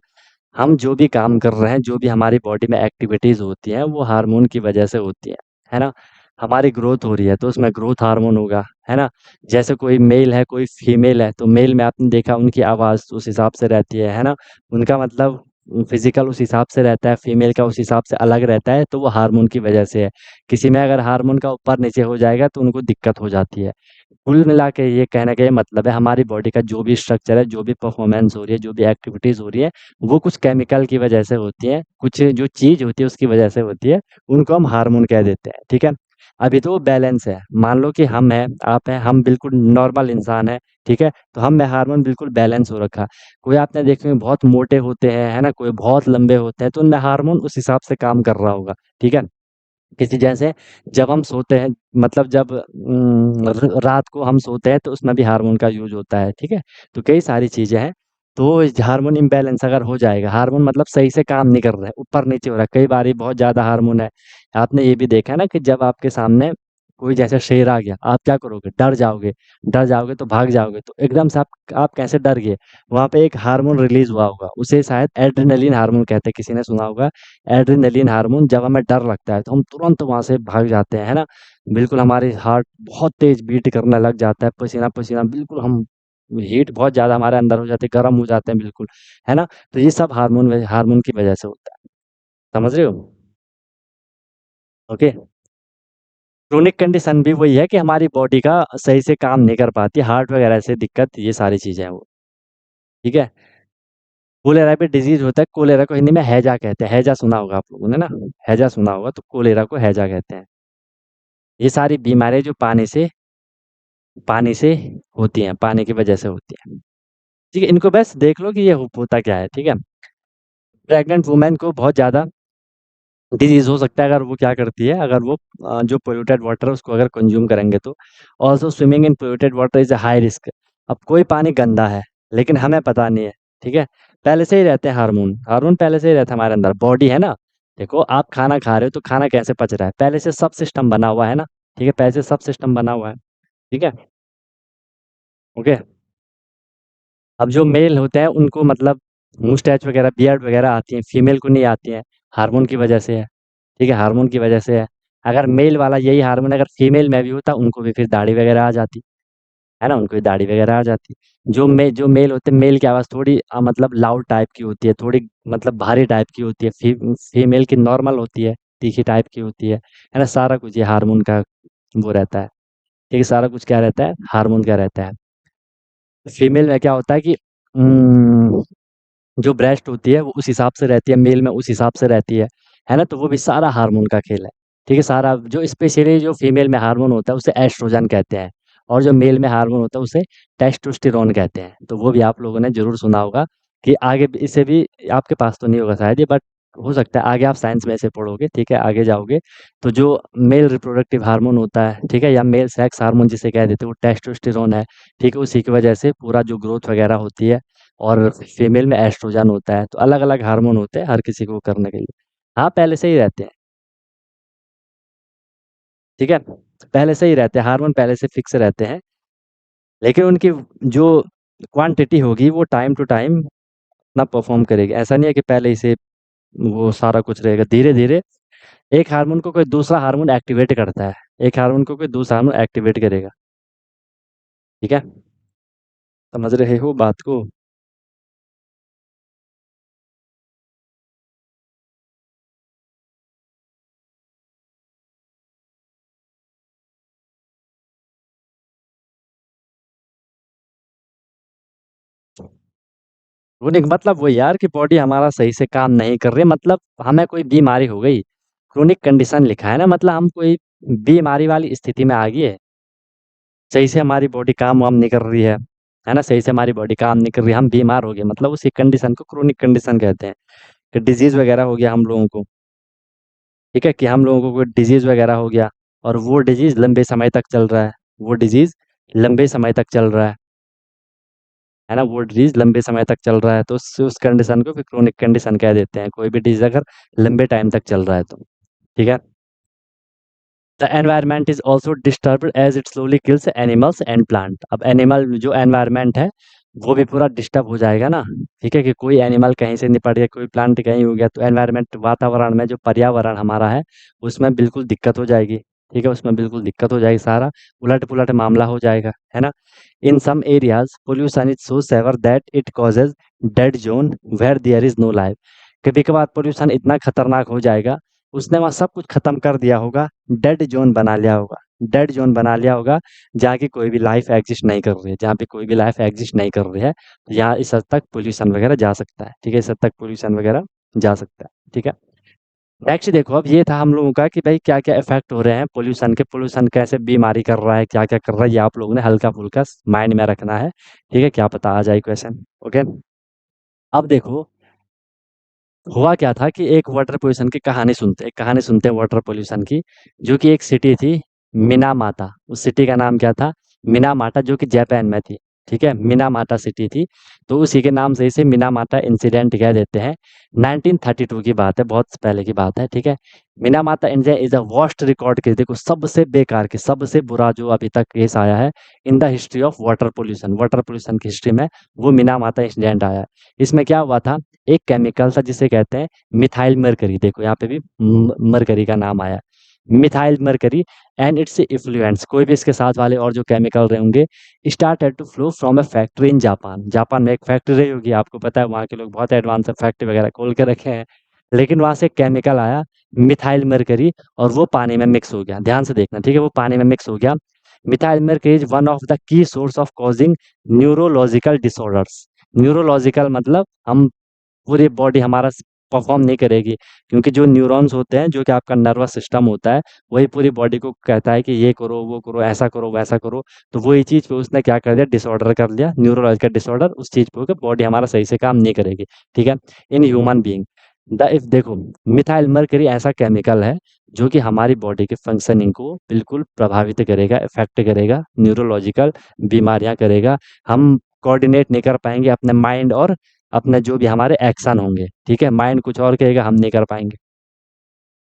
हम जो भी काम कर रहे हैं, जो भी हमारी बॉडी में एक्टिविटीज़ होती हैं, वो हार्मोन की वजह से होती हैं, है ना? हमारी ग्रोथ हो रही है, तो उसमें ग्रोथ हार्मोन होगा, है ना? जैसे कोई मेल है, कोई फीमेल है, तो मेल में आपने देखा उनकी आवाज़ उस हिसाब से रहती है ना? उनका मतलब फिज़िकल उस हिसाब से रहता है, फीमेल का उस हिसाब से अलग रहता है, तो वो हार्मोन की वजह से है। किसी में अगर हार्मोन का ऊपर-नीचे हो जाएगा, तो उनको दिक्कत हो जाती है। कुल मिला के ये कहने का ये मतलब है, हमारी बॉडी का जो भी स्ट्रक्चर है, जो भी परफॉर्मेंस हो रही है, जो भी एक्टिविटीज़ हो रही है, वो कुछ केमिकल की वजह से होती है, कुछ जो चीज़ होती है उसकी वजह से होती है, उनको हम हार्मोन कह देते हैं। ठीक है? अभी तो वो बैलेंस है, मान लो कि हम हैं, आप हैं, हम बिल्कुल नॉर्मल इंसान हैं, ठीक है? तो हम में हार्मोन बिल्कुल बैलेंस हो रखा है। कोई आपने देखे होंगे बहुत मोटे होते हैं, है ना? कोई बहुत लंबे होते हैं, तो उनमें हार्मोन उस हिसाब से काम कर रहा होगा। ठीक है? किसी जैसे जब हम सोते हैं, मतलब जब रात को हम सोते हैं, तो उसमें भी हार्मोन का यूज़ होता है। ठीक है? तो कई सारी चीज़ें हैं, तो हार्मोन इम्बैलेंस अगर हो जाएगा, हार्मोन मतलब सही से काम नहीं कर रहा है, ऊपर-नीचे हो रहा है, कई बारी बहुत ज़्यादा हार्मोन है। आपने ये भी देखा है ना कि जब आपके सामने कोई जैसे शेर आ गया, आप क्या करोगे? डर जाओगे तो भाग जाओगे, तो एकदम से आप कैसे डर गए? वहाँ पे एक हार्मोन रिलीज़ हुआ होगा, उसे शायद एड्रेनलिन हार्मोन कहते हैं, किसी ने सुना होगा। एड्रेनलिन हार्मोन, जब हमें डर लगता है तो हम तुरंत वहाँ से भाग जाते हैं, है ना? बिल्कुल हमारी हार्ट बहुत तेज़ बीट करने लग जाता है, पसीना-पसीना बिल्कुल हम हीट बहुत ज़्यादा हमारे अंदर हो जाती है, गरम हो जाते हैं बिल्कुल, है ना? तो ये सब हार्मोन की वजह से होता है, समझ रहे हो? ओके। क्रोनिक कंडीशन भी वही है कि हमारी बॉडी का सही से काम नहीं कर पाती, हार्ट वगैरह से दिक्कत, ये सारी चीज़ें हैं वो, ठीक है? कोलेरा भी डिज़ीज़ होता है, कोलेरा को हिंदी में हैजा कहते हैं, हैजा सुना होगा आप लोगों ने ना? हैजा सुना होगा, तो कोलेरा को हैजा कहते हैं। ये सारी बीमारियाँ जो पानी से होती हैं, पानी की वजह से होती हैं। ठीक है, इनको बस देख लो कि ये होता क्या है, ठीक है? प्रेग्नेंट वुमेन को बहुत ज़्यादा डिज़ीज़ हो सकता है अगर वो क्या करती है, अगर वो जो पोल्यूटेड वाटर है उसको अगर कंज़्यूम करेंगे तो। Also swimming in polluted water is a high risk. अब कोई पानी गंदा है, लेकिन हमें पता नहीं है, ठीक है? पहले से ही रहते हैं हार्मोन, हार्मोन पहले से ही रहता है हमारे अंदर, बॉडी है ना? देखो आप खाना खा रहे हो तो खाना कैसे पच रहा है? पहले से सब सिस्टम बना हुआ है ना, ठीक है? पहले से सब सिस्टम बना हुआ है, ठीक है? ओके। अब जो मेल होते हैं उनको मतलब मुस्टैच वगैरह, बियर्ड वगैरह आती है, फीमेल को नहीं आती है, हार्मोन की वजह से है, ठीक है? हार्मोन की वजह से है। अगर मेल वाला यही हार्मोन अगर फीमेल में भी होता, उनको भी फिर दाढ़ी वगैरह आ जाती, है ना? उनको दाढ़ी वगैरह आ जाती है। जो मेल होते हैं, मेल की आवाज़ थोड़ी मतलब लाउड टाइप की होती है, थोड़ी मतलब भारी टाइप की होती है। फीमेल की नॉर्मल होती है, तीखी टाइप की होती है ना? सारा कुछ ये हार्मोन का वो रहता है, ठीक है? सारा कुछ क्या रहता है? हार्मोन का रहता है। फीमेल में क्या होता है कि जो ब्रेस्ट होती है वो उस हिसाब से रहती है, मेल में उस हिसाब से रहती है ना? तो वो भी सारा हार्मोन का खेल है, ठीक है? सारा जो स्पेशली जो फीमेल में हार्मोन होता है उसे एस्ट्रोजन कहते हैं, और जो मेल में हार्मोन होता है उसे टेस्टोस्टेरोन कहते हैं। तो वो भी आप लोगों ने ज़रूर सुना होगा कि आगे भी इसे भी आपके पास तो नहीं होगा शायद ये, बट हो सकता है आगे आप साइंस में इसे पढ़ोगे, ठीक है? आगे जाओगे तो जो मेल रिप्रोडक्टिव हार्मोन होता है, ठीक है? या मेल सेक्स हार्मोन जिसे कह देते हैं, वो टेस्टोस्टेरोन है, ठीक है? उसी की वजह से पूरा जो ग्रोथ वगैरह होती है, और फीमेल में एस्ट्रोजन होता है। तो अलग-अलग हार्मोन होते हैं हर किसी को करने के लिए। हाँ, पहले से ही रहते हैं, ठीक है? पहले से ही रहते हैं, हार्मोन पहले से फिक्स रहते हैं, लेकिन उनकी जो क्वांटिटी होगी वो टाइम टू टाइम अपना परफ़ॉर्म करेगी। ऐसा नहीं है कि पहले ही से वो सारा कुछ रहेगा। धीरे-धीरे एक हार्मोन को कोई दूसरा हार्मोन एक्टिवेट करता है, एक हार्मोन को कोई दूसरा हार्मोन एक्टिवेट करेगा, ठीक है? समझ रहे हो बात को? क्रोनिक मतलब वही यार कि बॉडी हमारा सही से काम नहीं कर रही, मतलब हमें कोई बीमारी हो गई। क्रोनिक कंडीशन लिखा है ना, मतलब हम कोई बीमारी वाली स्थिति में आ गए हैं। सही से हमारी बॉडी काम वाम नहीं कर रही है ना? सही से हमारी बॉडी काम नहीं कर रही है, हम बीमार हो गए, मतलब उसी कंडीशन को क्रोनिक कंडीशन कहते हैं। कि डिजीज़ वगैरह हो गया हम लोगों को, ठीक है? कि हम लोगों को कोई डिजीज़ वगैरह हो गया, और वो डिजीज़ लंबे समय तक चल रहा है, वो डिजीज़ लंबे समय तक चल रहा है ना? वो डिजीज़ लंबे समय तक चल रहा है, तो उस कंडीशन को फिर क्रोनिक कंडीशन कह देते हैं, कोई भी डिजीज़ अगर लंबे टाइम तक चल रहा है तो, ठीक है? The environment is also disturbed as it slowly kills animals and plant. अब एनिमल जो एनवायरनमेंट है, वो भी पूरा डिस्टर्ब हो जाएगा ना, ठीक है? कि कोई एनिमल कहीं से निपट गया, कोई प्लांट कहीं हो गया, तो एनवायरनमेंट वातावरण में जो पर्यावरण हमारा है, उसमें बिल्कुल दिक्कत हो जाएगी, ठीक है? उसमें बिल्कुल दिक्कत हो जाएगी, सारा उलट-पुलट मामला हो जाएगा, है ना? In some areas, pollution is so severe that it causes dead zone where there is no life। कभी-कभार पॉल्यूशन इतना खतरनाक हो जाएगा, उसने वहाँ सब कुछ खत्म कर दिया होगा, डेड ज़ोन बना लिया होगा, डेड ज़ोन बना लिया होगा, जहाँ की कोई भी लाइफ़ एग्ज़िस्ट नहीं कर रही है, जहाँ पे कोई भी लाइफ़ एग्ज़िस्ट नहीं कर रही है, तो यहाँ इस हद तक पॉल्यूशन वगैरह जा सकता है, ठीक है? इस हद तक पॉल्यूशन वगैरह जा सकता है, ठीक है? नेक्स्ट देखो, अब ये था हम लोगों का कि भाई क्या-क्या इफ़ेक्ट हो रहे हैं पॉल्यूशन के, पॉल्यूशन कैसे बीमारी कर रहा है, क्या-क्या कर रहा है, ये आप लोगों ने हल्का-फुल्का माइंड में रखना है, ठीक है? क्या पता आ जाए क्वेश्चन, ओके? अब देखो, हुआ क्या था कि एक वाटर पॉल्यूशन की कहानी सुनते हैं वाटर पॉल्यूशन की, जो कि एक सिटी थी, मिनामाता। उस सिटी का नाम क्या था? मिनामाटा, जो कि जापान में थी, ठीक है? मिनामाटा सिटी थी, तो उसी के नाम से इसे मिनामाटा इंसिडेंट कह देते हैं। 1932 की बात है, बहुत पहले की बात है, ठीक है? मिनामाता incident is a worst record case, देखो सबसे बेकार केस, सबसे बुरा जो अभी तक केस आया है in the history of water pollution की हिस्ट्री में, वो मिनामाता इंसिडेंट आया है। इसमें क्या हुआ था, एक केमिकल था जिसे कहते हैं मिथाइल मरकरी, देखो यहाँ पे भी मरकरी का नाम आया, मिथाइल मरकरी, एंड इट्स इफ्लुएंस, कोई भी इसके साथ वाले और जो केमिकल रहे होंगे, started to flow from a factory in Japan. Japan में एक फैक्ट्री रही होगी, आपको पता है वहाँ के लोग बहुत एडवांस फैक्ट्री वगैरह खोल के रखे हैं, लेकिन वहाँ से केमिकल आया मिथाइल मरकरी, और वो पानी में मिक्स हो गया, ध्यान से देखना, ठीक है? वो पानी में मिक्स हो गया। Methyl mercury is one of the key source of causing neurological disorders. Neurological मतलब हम पूरी बॉडी हमारा परफॉर्म नहीं करेगी, क्योंकि जो न्यूरॉन्स होते हैं, जो कि आपका नर्वस सिस्टम होता है, वही पूरी बॉडी को कहता है कि ये करो, वो करो, ऐसा करो, वैसा करो। तो वही चीज़ पे उसने क्या कर दिया, डिसऑर्डर कर दिया, न्यूरोलॉजिकल डिसऑर्डर उस चीज़ पे हो गया, बॉडी हमारा सही से काम नहीं करेगी, ठीक है? In human being the if देखो, मिथाइल मरकरी ऐसा केमिकल है जो कि हमारी बॉडी के फंक्शनिंग को बिल्कुल प्रभावित करेगा, इफेक्ट करेगा, न्यूरोलॉजिकल बीमारियां करेगा। हम कोऑर्डिनेट नहीं कर पाएंगे अपने माइंड और अपने जो भी हमारे एक्शन होंगे, ठीक है? माइंड कुछ और कहेगा, हम नहीं कर पाएँगे।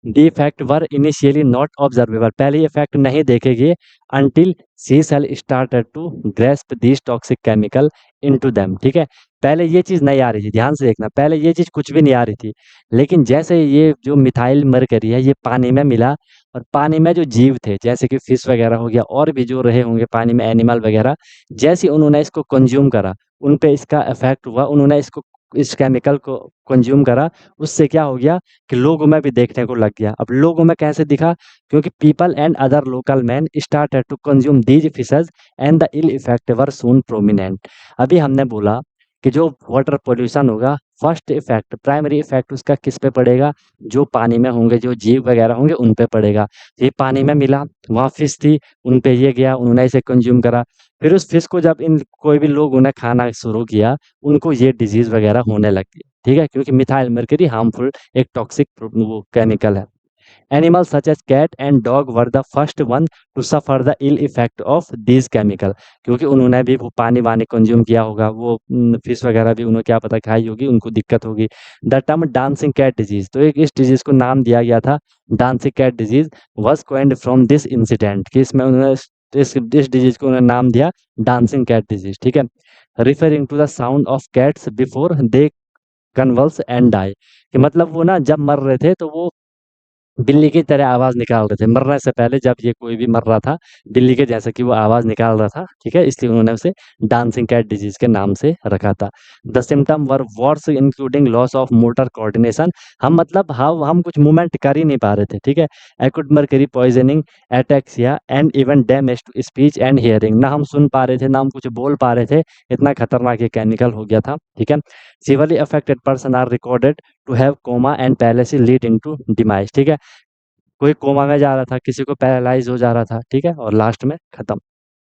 The effect were initially not observable, पहले ये इफेक्ट नहीं देखे गए, until sea cell started to grasp this toxic chemical into them, ठीक है। पहले ये चीज़ नहीं आ रही थी, ध्यान से देखना, पहले ये चीज़ कुछ भी नहीं आ रही थी। लेकिन जैसे ये जो मिथाइल मरकरी है ये पानी में मिला, और पानी में जो जीव थे जैसे कि फिश वगैरह हो गया और भी जो रहे होंगे पानी में एनिमल वगैरह, जैसे ही उन्होंने इसको कंज्यूम करा, उन पे इसका इफ़ेक्ट हुआ, उन्होंने इसको इस केमिकल को कंज्यूम करा, उससे क्या हो गया कि लोगों में भी देखने को लग गया। अब लोगों में कैसे दिखा? क्योंकि people and other local man started to consume these fishes and the ill effect were soon prominent. अभी हमने बोला कि जो वाटर पॉल्यूशन होगा, फर्स्ट इफ़ेक्ट, प्राइमरी इफ़ेक्ट उसका किस पे पड़ेगा? जो पानी में होंगे, जो जीव वगैरह होंगे उन पे पड़ेगा। ये पानी में मिला, वहाँ फ़िश थी, उन पे ये गया, उन्होंने इसे कंज़्यूम करा। फिर उस फ़िश को जब इन कोई भी लोगों ने खाना शुरू किया, उनको ये डिज़ीज़ वगैरह होने लग गई, ठीक है? क्योंकि मिथाइल मर्करी हार्मफुल एक टॉक्सिक वो केमिकल है। Animals such as cat and dog were the first one to suffer the ill effect of these chemical, क्योंकि उन्होंने भी वो पानी-वानी कंज़्यूम किया होगा, वो फिश वगैरह भी उन्हें क्या पता खाई होगी, उनको दिक्कत होगी। The term dancing cat disease, तो एक इस डिजीज़ को नाम दिया गया था dancing cat disease, was coined from this incident, कि इसमें उन्होंने इस डिजीज़ को उन्होंने नाम दिया डांसिंग कैट डिजीज़, ठीक है? Referring to the sound of cats before they convulse and die, कि मतलब वो ना जब मर रहे थे तो वो बिल्ली की तरह आवाज़ निकाल रहे थे, मरने से पहले जब ये कोई भी मर रहा था, बिल्ली के जैसे कि वो आवाज़ निकाल रहा था, ठीक है? इसलिए उन्होंने उसे डांसिंग कैट डिज़ीज़ के नाम से रखा था। The symptom were worse including loss of motor coordination, हम मतलब हम कुछ मूवमेंट कर ही नहीं पा रहे थे, ठीक है? Acute mercury poisoning, ataxia and even damage to speech and hearing, ना हम सुन पा रहे थे, ना हम कुछ बोल पा रहे थे, इतना खतरनाक ये केमिकल हो गया था, ठीक है? Severely affected person are recorded to have coma and paralysis leading to demise, ठीक है? कोई कोमा में जा रहा था, किसी को पैरालाइज़ हो जा रहा था, ठीक है? और लास्ट में खत्म।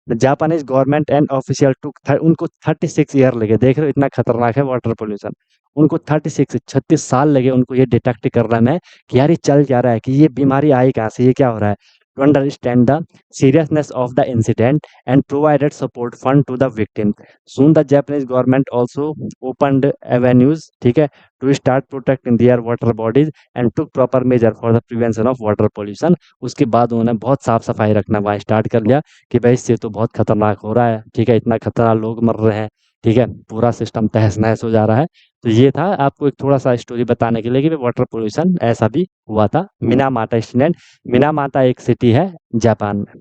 The Japanese government and official टूक थ उनको 36 ईयर लगे, देख रहे हो इतना खतरनाक है वाटर पॉल्यूशन। उनको 36 साल लगे उनको ये डिटेक्ट करने में कि यार ये चल क्या रहा है, कि ये बीमारी आई कहाँ से, ये क्या हो रहा है? To understand the seriousness of the incident and provided support fund to the victim. Soon the Japanese government also opened avenues, ठीक है? To start protecting their water bodies and took proper measure for the prevention of water pollution. उसके बाद उन्होंने बहुत साफ-सफाई रखना वहाँ start कर लिया कि भाई इससे तो बहुत खतरनाक हो रहा है, ठीक है? इतना खतरनाक लोग मर रहे हैं, ठीक है? पूरा सिस्टम तहस-नहस हो जा रहा है। तो ये था आपको एक थोड़ा-सा स्टोरी बताने के लिए कि वाटर पॉल्यूशन ऐसा भी हुआ था। मिनामाटा इंसिडेंट, मिनामाता एक सिटी है जापान में,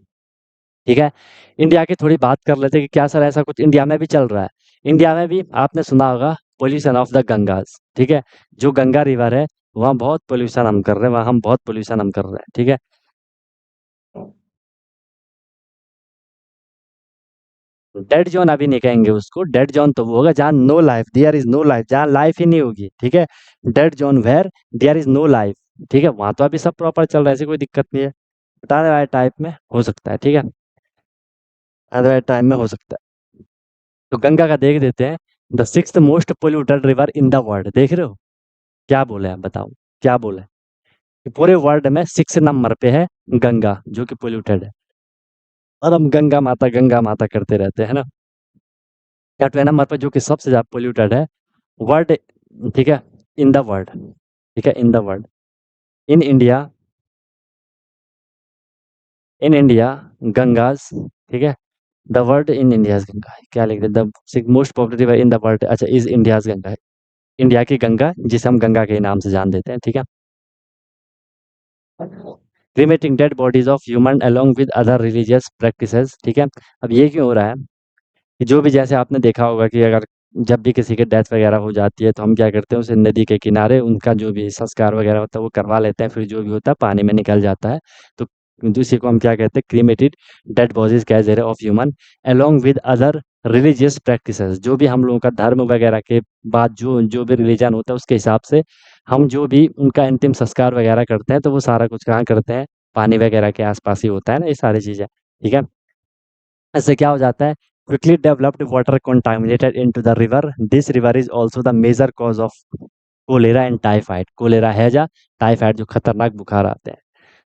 ठीक है? इंडिया की थोड़ी बात कर लेते हैं कि क्या सर ऐसा कुछ इंडिया में भी चल रहा है? इंडिया में भी आपने सुना होगा पॉल्यूशन ऑफ द गंगास, ठीक है? जो गंगा रिवर है, वहाँ बहुत पॉल्यूशन हम कर रहे हैं, वहाँ हम बहुत पॉल्यूशन हम कर रहे हैं, ठीक है? डेड ज़ोन अभी नहीं कहेंगे उसको, डेड ज़ोन तो वो होगा जहाँ no life, there is no life, जहाँ लाइफ ही नहीं होगी, ठीक है? Dead zone where there is no life, ठीक है? वहाँ तो अभी सब प्रॉपर चल रहा है, ऐसी कोई दिक्कत नहीं है। बट आने वाले टाइप में हो सकता है, ठीक है? आने वाले टाइम में हो सकता है। तो गंगा का देख देते हैं, the 6th most polluted river in the world, देख रहे हो? क्या बोले आप बताओ, क्या बोले? कि पूरे वर्ल्ड में 6 नंबर पे है गंगा, जो कि पोल्यूटेड है। और हम गंगा माता करते रहते हैं ना? 8वें नंबर पे जो कि सबसे ज़्यादा पोल्यूटेड है वर्ल्ड, ठीक है? इन द वर्ल्ड, ठीक है? In the world, in India, in India Gangas, ठीक है? The world in India's Ganga, क्या लिख दिया? The most popular river in the world, अच्छा, इज़ इंडियाज़ गंगा, इंडिया की गंगा जिसे हम गंगा के नाम से जान देते हैं, ठीक है? Cremating dead bodies of human along with other religious practices, ठीक है? अब ये क्यों हो रहा है? कि जो भी जैसे आपने देखा होगा कि अगर जब भी किसी की डेथ वगैरह हो जाती है तो हम क्या करते हैं उसे नदी के किनारे उनका जो भी संस्कार वगैरह होता है वो करवा लेते हैं, फिर जो भी होता है पानी में निकल जाता है। तो उसी को हम क्या कहते हैं, cremated dead bodies cause of human along with other religious practices, जो भी हम लोगों का धर्म वगैरह के बाद जो जो भी रिलीजन होता है उसके हिसाब से हम जो भी उनका अंतिम संस्कार वगैरह करते हैं तो वो सारा कुछ कहाँ करते हैं, पानी वगैरह के आसपास ही होता है ना ये सारी चीज़ें, ठीक है? ऐसे क्या हो जाता है, quickly developed water contaminated into the river, this river is also the major cause of cholera and typhoid, cholera हैजा, टाइफाइड जो खतरनाक बुखार आते हैं।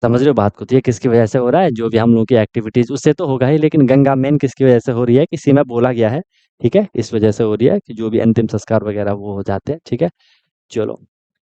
समझ रहे हो बात को? तो ये किसकी वजह से हो रहा है, जो भी हम लोगों की एक्टिविटीज उससे तो होगा ही, लेकिन गंगा मेन किसकी वजह से हो रही है, किसी में बोला गया है, ठीक है? इस वजह से हो रही है कि जो भी अंतिम संस्कार वगैरह वो हो जाते हैं, ठीक है? चलो,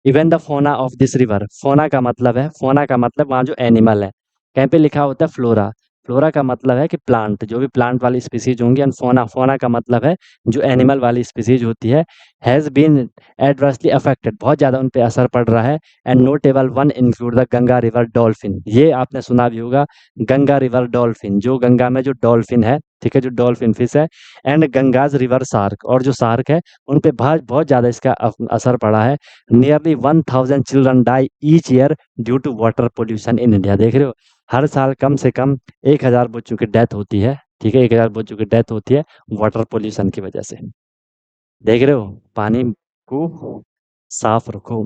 इवन द फोना ऑफ दिस रिवर, फोना का मतलब है, फोना का मतलब वहाँ जो एनिमल है, कहीं पे लिखा होता है फ्लोरा, फ्लोरा का मतलब है कि प्लांट, जो भी प्लांट वाली स्पीसीज होंगी, एंड फोना, फोना का मतलब है जो एनिमल वाली स्पीसीज होती है, हैज़ बीन एडवर्सली अफेक्टेड, बहुत ज़्यादा उन पे असर पड़ रहा है। And notable one include the Ganga river dolphin, ये आपने सुना भी होगा, गंगा रिवर डॉल्फिन, जो गंगा में जो डॉल्फिन है, ठीक है, जो डॉल्फिन फिश है, एंड गंगाज रिवर शार्क, और जो शार्क है उन पे बहुत बहुत ज़्यादा इसका असर पड़ा है। Nearly 1000 children die each year due to water pollution in India, देख रहे हो, हर साल कम से कम 1000 बच्चों की डेथ होती है, ठीक है, 1000 बच्चों की डेथ होती है वाटर पोल्यूशन की वजह से। देख रहे हो, पानी को साफ रखो।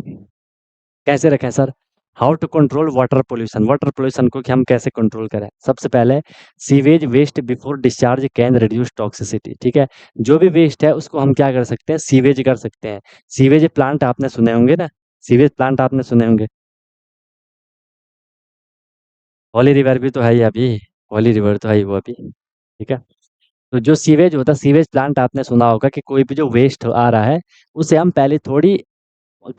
कैसे रखें sir? How to control water pollution, water pollution को कि हम कैसे कंट्रोल करें? सबसे पहले sewage waste before discharge can reduce toxicity, ठीक है, जो भी वेस्ट है उसको हम क्या कर सकते हैं, सीवेज कर सकते हैं। सीवेज प्लांट आपने सुने होंगे ना, सीवेज प्लांट आपने सुने होंगे। होली रिवर भी तो है ही अभी, होली रिवर तो है ही वो अभी, ठीक है। तो जो सीवेज होता है, सीवेज प्लांट आपने सुना होगा कि कोई भी जो वेस्ट आ रहा है उसे हम पहले थोड़ी,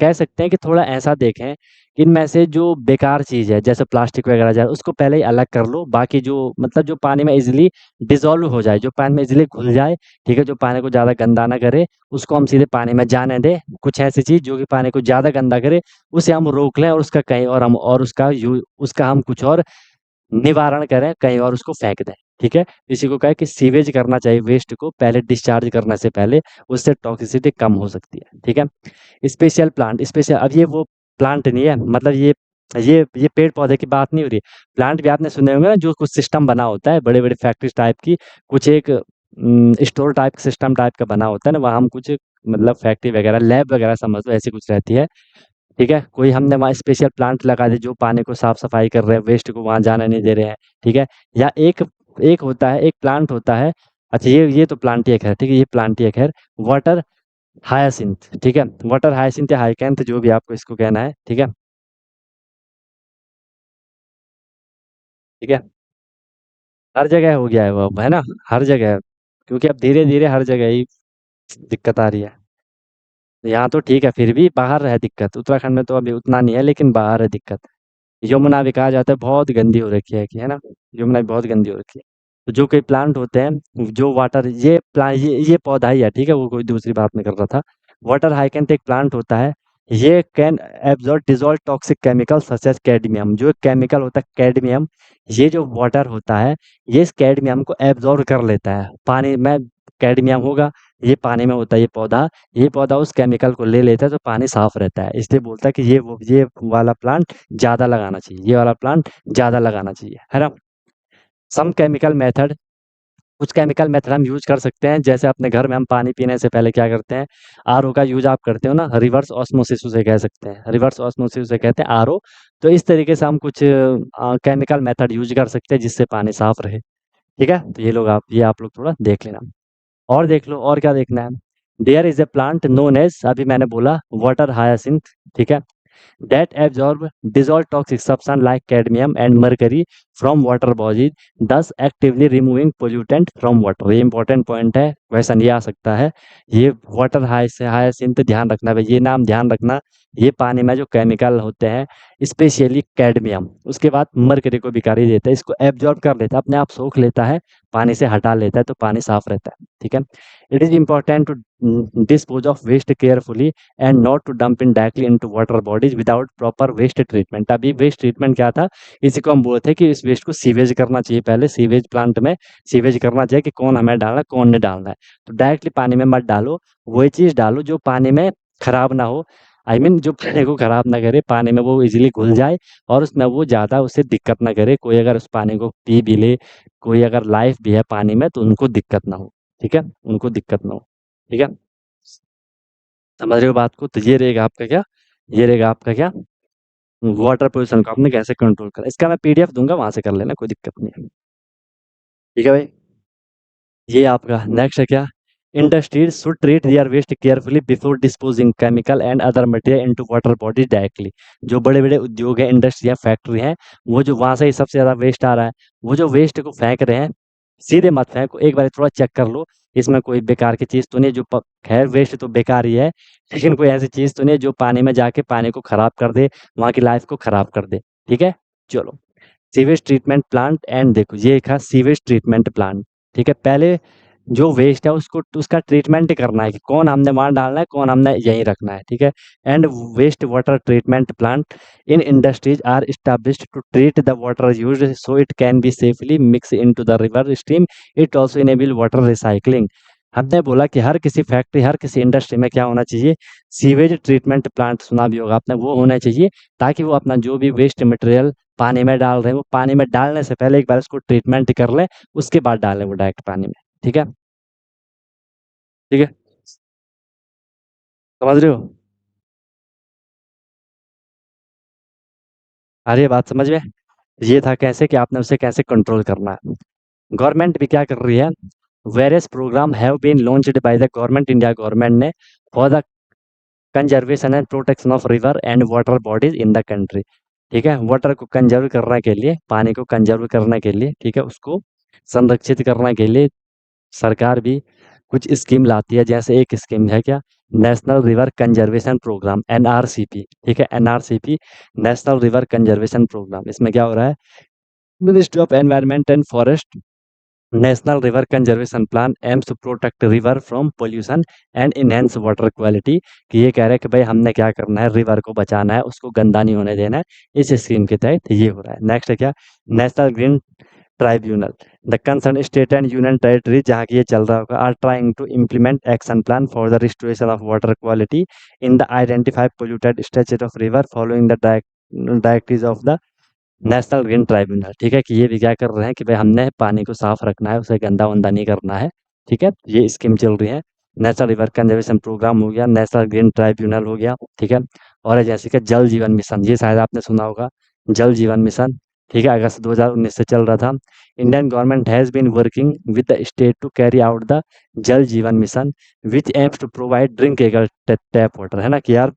कह सकते हैं कि थोड़ा ऐसा देखें कि इनमें से जो बेकार चीज़ है जैसे प्लास्टिक वगैरह जाए उसको पहले ही अलग कर लो, बाकी जो मतलब जो पानी में इजीली डिसॉल्व हो जाए, जो पानी में इजीली घुल जाए, ठीक है, जो पानी को ज़्यादा गंदा ना करे, उसको हम सीधे पानी में जाने दें। कुछ ऐसी चीज़ जो कि पानी को ज़्यादा गंदा करे उसे हम रोक लें, और उसका कहीं और हम, और उसका हम कुछ और निवारण करें, कहीं और उसको फेंक दें, ठीक है। इसी को कहे कि सीवेज करना चाहिए, वेस्ट को पहले डिस्चार्ज करने से पहले, उससे टॉक्सिसिटी कम हो सकती है, ठीक है। स्पेशल प्लांट, स्पेशल, अब ये वो प्लांट नहीं है, मतलब ये पेड़ पौधे की बात नहीं हो रही है। प्लांट भी आपने सुने होंगे ना, जो कुछ सिस्टम बना होता है बड़े बड़े फैक्ट्री टाइप की, कुछ एक स्टोर टाइप सिस्टम टाइप का बना होता है ना, वहाँ हम कुछ मतलब फैक्ट्री वगैरह, लैब वगैरह समझ लो, ऐसी कुछ रहती है, ठीक है। कोई हमने वहाँ स्पेशल प्लांट लगा दिए जो पानी को साफ सफाई कर रहे हैं, वेस्ट को वहाँ जाने नहीं दे रहे हैं, ठीक है। या एक एक होता है, एक प्लांट होता है, अच्छा ये तो प्लांट ही एक है, ठीक है, ये प्लांट ही एक है, वाटर हायासिंथ, ठीक है, वाटर हायासिंथ या हाइकैंथ, जो भी आपको इसको कहना है, ठीक है, ठीक है। हर जगह हो गया है वो अब, है ना, हर जगह, क्योंकि अब धीरे धीरे हर जगह ही दिक्कत आ रही है। यहाँ तो ठीक है, फिर भी बाहर है दिक्कत, उत्तराखंड में तो अभी उतना नहीं है, लेकिन बाहर है दिक्कत। यमुना भी कहा जाता है बहुत गंदी हो रखी है, कि है ना, यमुना भी बहुत गंदी हो रखी है। तो जो कई प्लांट होते हैं जो वाटर, ये पौधा ही है, ठीक है, वो कोई दूसरी बात नहीं कर रहा था। वाटर हाइकेंट एक प्लांट होता है, ये can absorb dissolve toxic chemical such as cadmium, जो केमिकल होता है कैडमियम, ये जो वाटर होता है ये इस कैडमियम को एब्जॉर्ब कर लेता है, पानी में कैडमियम होगा, ये पानी में होता है, ये पौधा उस केमिकल को ले लेता है, तो पानी साफ रहता है, इसलिए बोलता है कि ये वाला प्लांट ज़्यादा लगाना चाहिए, ये वाला प्लांट ज़्यादा लगाना चाहिए, है ना। सम केमिकल मेथड, कुछ केमिकल मेथड हम यूज़ कर सकते हैं, जैसे अपने घर में हम पानी पीने से पहले क्या करते हैं, आरओ का यूज़ आप करते हो ना, रिवर्स ऑस्मोसिस उसे कह सकते हैं, रिवर्स ऑस्मोसिस उसे कहते हैं, आरओ। तो इस तरीके से हम कुछ केमिकल मेथड यूज़ कर सकते हैं जिससे पानी साफ रहे, ठीक है। तो ये आप लोग थोड़ा देख लेना, और देख लो और क्या देखना है। There is a plant known as, अभी मैंने बोला वाटर हायासिंथ, ठीक है, that absorb dissolved toxic substance like cadmium and mercury from water bodies, thus actively removing pollutant from water। ये इंपॉर्टेंट पॉइंट है, क्वेश्चन ये आ सकता है। ये वाटर हायासिंथ ध्यान रखना भाई, ये नाम ध्यान रखना। ये पानी में जो केमिकल होते हैं, स्पेशली कैडमियम, उसके बाद मरकरी को भी कारी देता है, इसको एब्जॉर्ब कर लेता है, अपने आप सोख लेता है, पानी से हटा लेता है, तो पानी साफ रहता है, ठीक है। It is important to dispose of waste carefully and not to dump in directly into water bodies without proper waste treatment. अभी वेस्ट ट्रीटमेंट क्या था, इसी को हम बोलते हैं कि इस वेस्ट को सीवेज करना चाहिए, पहले सीवेज प्लांट में सीवेज करना चाहिए कि कौन हमें डालना है कौन नहीं डालना है। तो डायरेक्टली पानी में मत डालो, वही चीज़ डालो जो पानी में खराब ना हो, आई मीन जो पानी को खराब ना करे, पानी में वो इजीली घुल जाए, और उसमें वो ज़्यादा उससे दिक्कत ना करे, कोई अगर उस पानी को पी भी ले, कोई अगर लाइफ भी है पानी में, तो उनको दिक्कत ना हो, ठीक है, उनको दिक्कत ना हो, ठीक है। समझ रहे हो बात को? तो ये रहेगा आपका क्या, ये रहेगा आपका क्या, वाटर पोल्यूशन को आपने कैसे कंट्रोल करा, इसका मैं पीडीएफ दूंगा, वहां से कर लेना, कोई दिक्कत नहीं है, ठीक है भाई। ये आपका नेक्स्ट है क्या, industries should treat their waste carefully before disposing chemical and other material into water bodies directly. जो बड़े बड़े उद्योग है, इंडस्ट्री है, फैक्ट्री है, वो जो वहां से ही सबसे ज्यादा वेस्ट आ रहा है, वो जो वेस्ट को फेंक रहे हैं, सीधे मत फेंको, एक बार थोड़ा चेक कर लो, इसमें कोई बेकार की चीज तो नहीं, खैर वेस्ट तो बेकार ही है, लेकिन कोई ऐसी चीज तो नहीं जो पानी में जाके पानी को खराब कर दे, वहां की लाइफ को खराब कर दे, ठीक है। चलो, सीवेज ट्रीटमेंट प्लांट एंड देखो ये एक है सीवेज ट्रीटमेंट प्लांट, ठीक है। पहले जो वेस्ट है उसको उसका ट्रीटमेंट करना है कि कौन हमने वहाँ डालना है, कौन हमने यहीं रखना है, ठीक है। And waste water treatment plant in industries are established to treat the water used so it can be safely mix into the river stream. It also enable water recycling. हमने बोला कि हर किसी फैक्ट्री, हर किसी इंडस्ट्री में क्या होना चाहिए, sewage treatment plant, सुना भी होगा आपने, वो होना चाहिए, ताकि वो अपना जो भी वेस्ट मटेरियल पानी में डाल रहे हैं वो पानी में डालने से पहले एक बार उसको ट्रीटमेंट कर लें, उसके बाद डालें वो डायरेक्ट पानी में, ठीक है। ठीक है, समझ रहे हो? आ रही है बात समझ में? ये था कैसे कि आपने उसे कैसे कंट्रोल करना है। गवर्नमेंट भी क्या कर रही है, various program have been launched by the government, India government ने, for the conservation and protection of river and water bodies in the country, ठीक है। वाटर को कंजर्व करने के लिए, पानी को कंजर्व करने के लिए, ठीक है, उसको संरक्षित करने के लिए सरकार भी कुछ स्कीम लाती है। जैसे एक स्कीम है क्या, national river conservation programme, NRCP, ठीक है, NRCP, national river conservation programme. इसमें क्या हो रहा है, ministry of environment and forest, national river conservation plan aims to protect river from pollution and enhance water quality, कि ये कह रहे हैं कि भाई हमने क्या करना है, रिवर को बचाना है, उसको गंदा नहीं होने देना है। इस स्कीम के तहत ये हो रहा है। नेक्स्ट है क्या, national green tribunal, the concern state and union territory, जहाँ की ये चल रहा होगा, are trying to implement action plan for the restoration of water quality in the identified polluted stretches of river following the directives of the national green tribunal, ठीक है। कि ये भी क्या कर रहे हैं कि भाई हमने पानी को साफ रखना है, उसे गंदा वंदा नहीं करना है, ठीक है। ये स्कीम चल रही है। नेशनल रिवर कंजर्वेशन प्रोग्राम हो गया, नेशनल ग्रीन ट्राइब्यूनल हो गया, ठीक है। और है जैसे कि जल जीवन मिशन, ये शायद आपने सुना होगा, जल जीवन मिशन, ठीक है, अगस्त 2019 से चल रहा था। Indian government has been working with the state to carry out the Jal Jeevan mission which aims to provide drinkable tap water, है ना, कि यार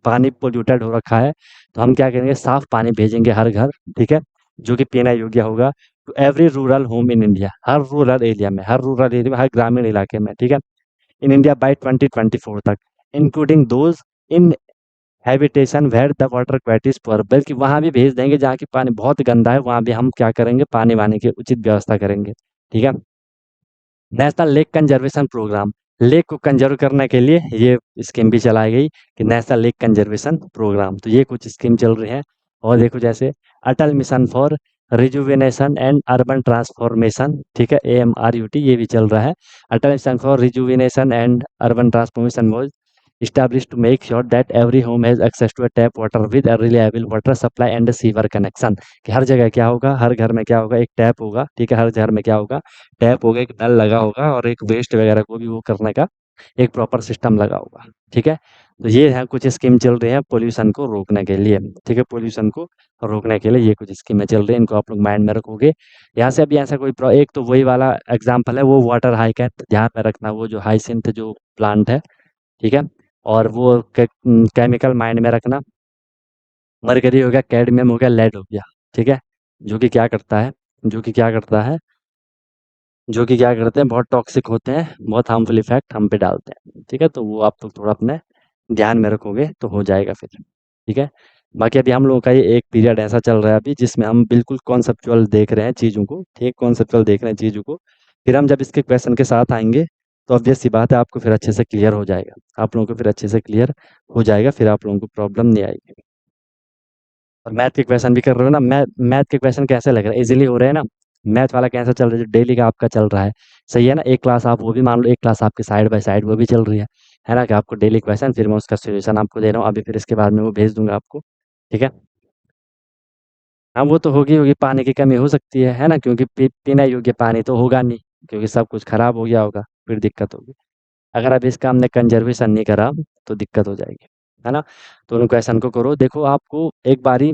पानी पोल्यूटेड हो रखा है, तो हम क्या करेंगे, साफ पानी भेजेंगे हर घर, ठीक है, जो कि पीना योग्य होगा, to every rural home in India, हर रूरल एरिया में, हर रूरल एरिया में, हर ग्रामीण इलाके में, ठीक है, इन इंडिया बाय 2024 तक, including those in habitation where the water quality is poor, बल्कि वहाँ भी भेज देंगे जहाँ की पानी बहुत गंदा है, वहाँ भी हम क्या करेंगे, पानी वानी की उचित व्यवस्था करेंगे, ठीक है। National lake conservation programme, lake को कंजर्व करने के लिए ये स्कीम भी चलाई गई कि नेशनल लेक कंजर्वेशन प्रोग्राम, तो ये कुछ स्कीम चल रही है। और देखो जैसे Atal mission for rejuvenation and urban transformation, ठीक है, AMRUT, ये भी चल रहा है। Atal mission for rejuvenation and urban transformation was established to make sure that every home has access to a tap water with a reliable water supply and a sewer connection, कि हर जगह क्या होगा, हर घर में क्या होगा, एक टैप होगा, ठीक है, हर घर में क्या होगा, टैप होगा, एक नल लगा होगा, और एक वेस्ट वगैरह को भी वो करने का एक प्रॉपर सिस्टम लगा होगा, ठीक है। तो ये है कुछ स्कीम चल रही है पोल्यूशन को रोकने के लिए, ठीक है, पोल्यूशन को रोकने के लिए ये कुछ स्कीमें चल रही हैं, इनको आप लोग माइंड में रखोगे। यहाँ से अभी ऐसा कोई एक तो वही वाला एग्जाम्पल है, वो वाटर हाइकैथ ध्यान में रखना, वो जो हाइसिंथ जो प्लांट है, ठीक है। और वो केमिकल माइंड में रखना, मरकरी हो गया, कैडमियम हो गया, लेड हो गया, ठीक है, जो कि क्या करता है, जो कि क्या करता है, जो कि क्या करते हैं, बहुत टॉक्सिक होते हैं, बहुत हार्मफुल इफेक्ट हम पे डालते हैं, ठीक है। तो वो आप लोग थोड़ा अपने ध्यान में रखोगे तो हो जाएगा फिर, ठीक है। बाकी अभी हम लोगों का ये एक पीरियड ऐसा चल रहा है अभी जिसमें हम बिल्कुल कॉन्सेप्चुअल देख रहे हैं चीज़ों को, ठीक, कॉन्सेप्चुअल देख रहे हैं चीज़ों को। फिर हम जब इसके क्वेश्चन के साथ आएंगे तो ऑब्वियस सी बात है, आपको फिर अच्छे से क्लियर हो जाएगा, आप लोगों को फिर अच्छे से क्लियर हो जाएगा, फिर आप लोगों को प्रॉब्लम नहीं आएगी। और मैथ के क्वेश्चन भी कर रहे हो ना, मैथ के क्वेश्चन कैसे लग रहे हैं, इजीली हो रहे हैं ना? मैथ वाला कैसा चल रहा है, जो डेली का आपका चल रहा है, सही है ना? एक क्लास आप वो भी मान लो, एक क्लास आपकी साइड बाय साइड वो भी चल रही है ना? कि आपको डेली क्वेश्चन, फिर मैं उसका सॉल्यूशन आपको दे रहा हूँ अभी, फिर इसके बाद में वो भेज दूंगा आपको, ठीक है। हाँ, वो तो होगी पानी की कमी हो सकती है ना? क्योंकि पीना योग्य पानी तो होगा नहीं, क्योंकि सब कुछ खराब हो गया होगा, फिर दिक्कत होगी। अगर अब इसका हमने कंजर्वेशन नहीं करा तो दिक्कत हो जाएगी, है ना? तो उन क्वेश्चन को करो, देखो आपको एक बारी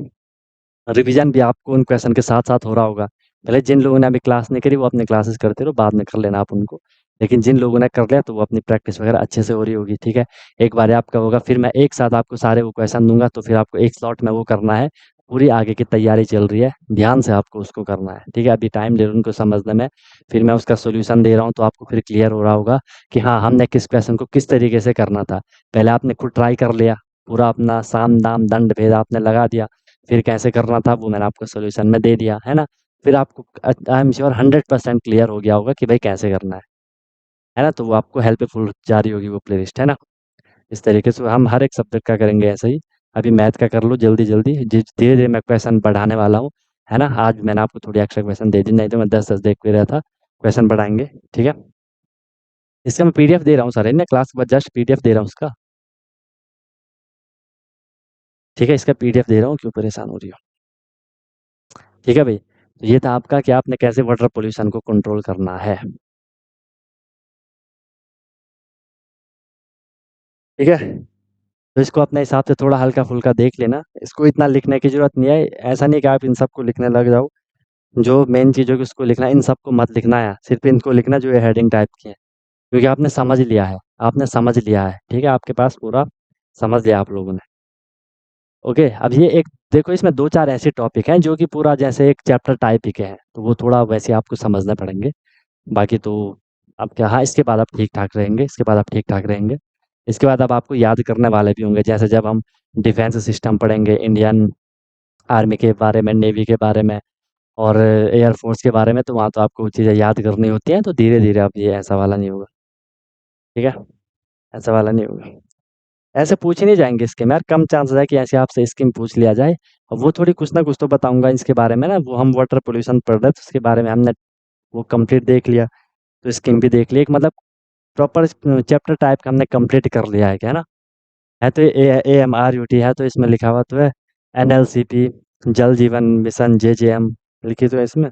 रिवीजन भी आपको उन क्वेश्चन के साथ-साथ हो रहा होगा। पहले जिन लोगों ने अभी क्लास नहीं करी वो अपनी क्लासेस करते रहो, बाद में कर लेना आप उनको। लेकिन जिन लोगों ने कर लिया तो वो अपनी प्रैक्टिस वगैरह अच्छे से हो रही होगी, ठीक है? एक बारी आपका होगा, फिर मैं एक साथ आपको सारे वो क्वेश्चन दूँगा, तो फिर आपको एक स्लॉट में वो करना है। पूरी आगे की तैयारी चल रही है, ध्यान से आपको उसको करना है, ठीक है? अभी टाइम ले लो उनको समझने में, फिर मैं उसका सॉल्यूशन दे रहा हूँ तो आपको फिर क्लियर हो रहा होगा कि हाँ, हमने किस क्वेश्चन को किस तरीके से करना था। पहले आपने खुद ट्राई कर लिया, पूरा अपना साम, दाम, दंड, भेद आपने लगा दिया। फिर कैसे करना था वो मैंने आपको सॉल्यूशन में दे दिया, है ना? फिर आपको आई एम श्योर 100% क्लियर हो गया होगा कि भाई कैसे करना है ना? तो वो आपको हेल्पफुल जा रही होगी वो प्लेलिस्ट, है ना? इस तरीके से हम हर एक सब्जेक्ट का करेंगे ऐसे ही। अभी मैथ का कर लो जल्दी-जल्दी, धीरे-धीरे मैं क्वेश्चन बढ़ाने वाला हूँ, है ना? आज मैंने आपको थोड़ी एक्स्ट्रा क्वेश्चन दे दी, नहीं तो मैं 10-10 देख भी रहा था। क्वेश्चन बढ़ाएँगे, ठीक है? इसका मैं पीडीएफ दे रहा हूँ सर, है ना? क्लास के बाद जस्ट पीडीएफ दे रहा हूँ उसका, ठीक है? इसका पीडीएफ दे रहा हूँ, क्यों परेशान हो रही हो? ठीक है भाई? तो ये था आपका कि आपने कैसे वाटर पॉल्यूशन को कंट्रोल करना है, ठीक है? तो इसको अपने हिसाब से थोड़ा हल्का-फुल्का देख लेना, इसको इतना लिखने की ज़रूरत नहीं है, ऐसा नहीं कि आप इन सबको लिखने लग जाओ। जो मेन चीज़ होगी उसको लिखना है, इन सबको मत लिखना है, सिर्फ़ इनको लिखना जो ये हेडिंग टाइप की है, क्योंकि आपने समझ लिया है, ठीक है? आपके पास पूरा समझ लिया आप लोगों ने। ओके, अब ये एक देखो इसमें 2-4 ऐसे टॉपिक हैं जो कि पूरा जैसे एक चैप्टर टाइप ही के हैं, तो वो थोड़ा वैसे आपको समझने पड़ेंगे। बाकी तो अब क्या हाँ, इसके बाद आप ठीक-ठाक रहेंगे, इसके बाद आप ठीक-ठाक रहेंगे। इसके बाद अब आपको याद करने वाले भी होंगे, जैसे जब हम डिफेंस सिस्टम पढ़ेंगे, इंडियन आर्मी के बारे में, नेवी के बारे में और एयर फ़ोर्स के बारे में, तो वहाँ तो आपको चीज़ें याद करनी होती हैं, तो धीरे-धीरे अब ये ऐसा वाला नहीं होगा, ठीक है? ऐसा वाला नहीं होगा। ऐसे पूछ ही नहीं जाएँगे स्कीम यार, कम चांसेस है कि ऐसे आपसे स्कीम पूछ लिया जाए। और वो थोड़ी कुछ ना कुछ तो बताऊँगा इसके बारे में ना, वो हम वाटर पॉल्यूशन पढ़ रहे थे, तो उसके बारे में हमने वो कंप्लीट देख लिया, तो स्कीम भी देख ली। एक मतलब प्रॉपर चैप्टर टाइप का हमने कंप्लीट कर लिया है, क्या है ना? है तो एएमआरयूटी है, तो इसमें लिखा हुआ तो है एनएलसीपी, जल जीवन मिशन, जेजेएम लिखी तो है इसमें,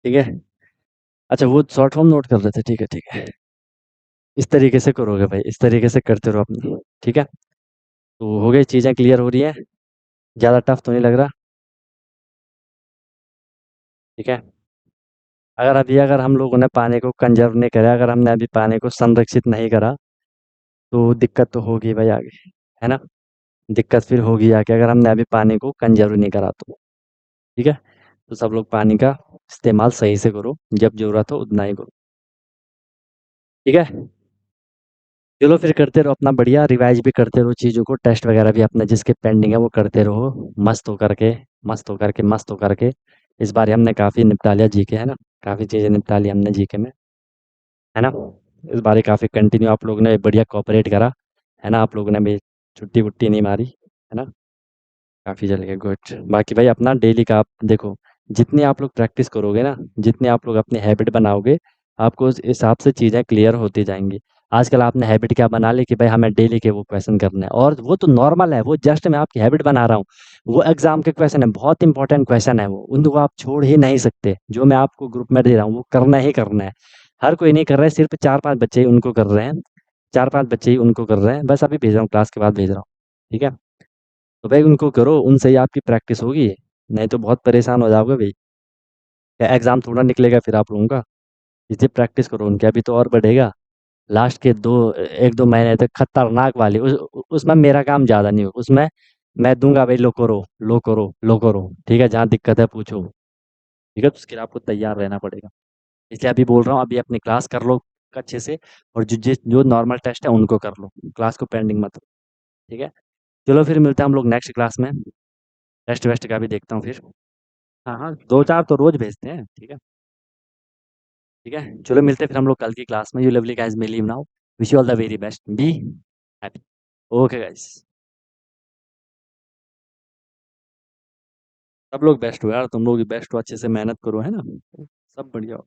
ठीक है? अच्छा वो शॉर्ट फॉर्म नोट कर रहे थे, ठीक है। इस तरीके से करोगे भाई, इस तरीके से करते रहो अपनी, ठीक है? तो हो गई चीज़ें क्लियर हो रही हैं, ज़्यादा टफ तो नहीं लग रहा, ठीक है? अगर हम लोगों ने पानी को कंज़र्व नहीं करा, अगर हमने अभी पानी को संरक्षित नहीं करा, तो दिक्कत तो होगी भाई आगे, है ना? दिक्कत फिर होगी आगे अगर हमने अभी पानी को कंज़र्व नहीं करा तो, ठीक है? तो सब लोग पानी का इस्तेमाल सही से करो, जब ज़रूरत हो उतना ही करो, ठीक है? चलो फिर करते रहो अपना बढ़िया रिवाइज़ भी करते रहो चीज़ों को, टेस्ट वगैरह भी अपने जिसके पेंडिंग है वो करते रहो, मस्त हो करके। इस बार हमने काफ़ी निपटा लिया जीके, है ना? काफ़ी चीज़ें निपटा ली हमने जीके में, है ना? इस बार काफ़ी कंटिन्यू आप लोगों ने बढ़िया कोऑपरेट करा, है ना? आप लोगों ने भी छुट्टी-वुट्टी नहीं मारी, है ना? काफ़ी चल गया गुड। बाकी भाई अपना डेली का आप देखो, जितनी आप लोग प्रैक्टिस करोगे ना, जितनी आप लोग अपनी हैबिट बनाओगे, आपको उस हिसाब से चीज़ें क्लियर होती जाएँगी। आजकल आपने हैबिट क्या बना ली कि भाई हमें डेली के वो क्वेश्चन करने हैं और वो तो नॉर्मल है, वो जस्ट मैं आपकी हैबिट बना रहा हूँ। वो एग्ज़ाम के क्वेश्चन है, बहुत इंपॉर्टेंट क्वेश्चन है वो, उनको आप छोड़ ही नहीं सकते। जो मैं आपको ग्रुप में दे रहा हूँ, वो करना ही करना है। हर कोई नहीं कर रहा है, सिर्फ़ 4-5 बच्चे ही उनको कर रहे हैं। 4-5 बच्चे ही उनको कर रहे हैं, बस अभी भेज रहा हूँ, क्लास के बाद भेज रहा हूँ, ठीक है? तो भाई उनको करो, उनसे ही आपकी प्रैक्टिस होगी, नहीं तो बहुत परेशान हो जाओगे भाई। एग्ज़ाम थोड़ा निकलेगा फिर आप लोगों का, इसलिए प्रैक्टिस करो उनकी, अभी तो और बढ़ेगा। लास्ट के 1-2 महीने तक खतरनाक वाली उसमें मेरा काम ज़्यादा नहीं हो, उसमें मैं दूँगा भाई लो करो, ठीक है? जहाँ दिक्कत है पूछो, ठीक है? तो उसके लिए आपको तैयार रहना पड़ेगा। इसलिए अभी बोल रहा हूँ अभी अपनी क्लास कर लो अच्छे से और जो नॉर्मल टेस्ट है उनको कर लो, क्लास को पेंडिंग मत रखो, ठीक है? चलो फिर मिलते हैं हम लोग नेक्स्ट क्लास में, टेस्ट वेस्ट का भी देखता हूँ फिर। हाँ, हाँ, 2-4 तो रोज़ भेजते हैं, ठीक है? ठीक है? चलो मिलते हैं फिर हम लोग कल की क्लास में। You lovely guys may leave now. Wish you all the very best. Be happy. Okay guys. सब लोग बेस्ट हो यार, तुम लोग भी बेस्ट हो, अच्छे से मेहनत करो, है ना? सब बढ़िया हो।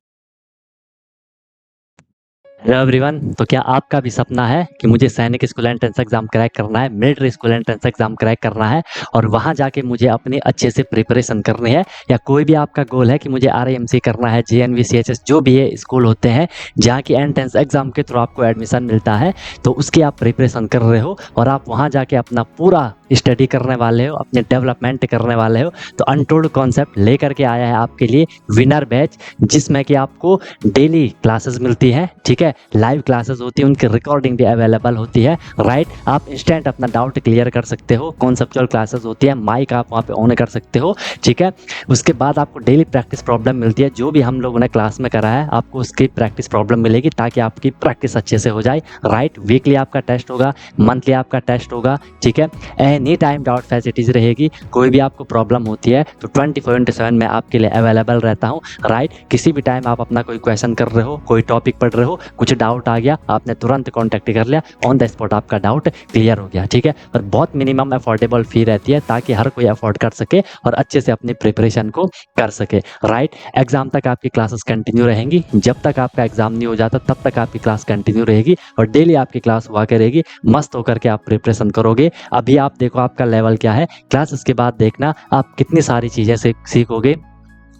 हेलो एवरीवन, तो क्या आपका भी सपना है कि मुझे सैनिक स्कूल एंट्रेंस एग्जाम क्रैक करना है, military school entrance exam crack करना है और वहां जाके मुझे अपनी अच्छे से प्रिपरेशन करनी है, या कोई भी आपका गोल है कि मुझे आरआईएमसी करना है, जेएनवी, सीएचएस जो भी ये स्कूल होते हैं जहाँ की एंट्रेंस एग्जाम के थ्रू आपको एडमिशन मिलता है, तो उसकी आप प्रिपरेशन कर रहे हो और आप वहाँ जाके अपना पूरा स्टडी करने वाले हो, अपने डेवलपमेंट करने वाले हो, तो अनटोल्ड कॉन्सेप्ट लेकर के आया है आपके लिए विनर बैच, जिसमें कि आपको डेली क्लासेस मिलती है, ठीक है? लाइव क्लासेस होती है, उनकी रिकॉर्डिंग भी अवेलेबल होती है, राइट? आप इंस्टेंट अपना डाउट क्लियर कर सकते हो, कॉन्सेप्चुअल क्लासेस होती है, माइक आप वहाँ पे ऑन कर सकते हो, ठीक है? उसके बाद आपको डेली प्रैक्टिस प्रॉब्लम मिलती है, जो भी हम लोगों ने क्लास में करा है आपको उसकी प्रैक्टिस प्रॉब्लम मिलेगी ताकि आपकी प्रैक्टिस अच्छे से हो जाए, राइट? वीकली आपका टेस्ट होगा, मंथली आपका टेस्ट होगा, ठीक है? एनी टाइम डाउट फैसिलिटीज़ रहेगी। कोई भी आपको प्रॉब्लम होती है तो 24/7 मैं आपके लिए अवेलेबल रहता हूँ, राइट। किसी भी टाइम आप अपना कोई क्वेश्चन कर रहे हो, कोई टॉपिक पढ़ रहे हो, कुछ डाउट आ गया, आपने तुरंत कॉन्टैक्ट कर लिया, ऑन द स्पॉट आपका डाउट क्लियर हो गया, ठीक है। और बहुत मिनिमम अफोर्डेबल फ़ी रहती है ताकि हर कोई अफोर्ड कर सके और अच्छे से अपनी प्रिपरेशन को कर सके, राइट। एग्ज़ाम तक आपकी क्लासेस कंटिन्यू रहेंगी, जब तक आपका एग्ज़ाम नहीं हो जाता तब तक आपकी क्लास कंटिन्यू रहेगी और डेली आपकी क्लास हुआ करेगी। मस्त होकर के आप प्रिपरेशन करोगे। अभी आप देखो आपका लेवल क्या है, क्लासेस के बाद देखना आप कितनी सारी चीज़ें सीखोगे,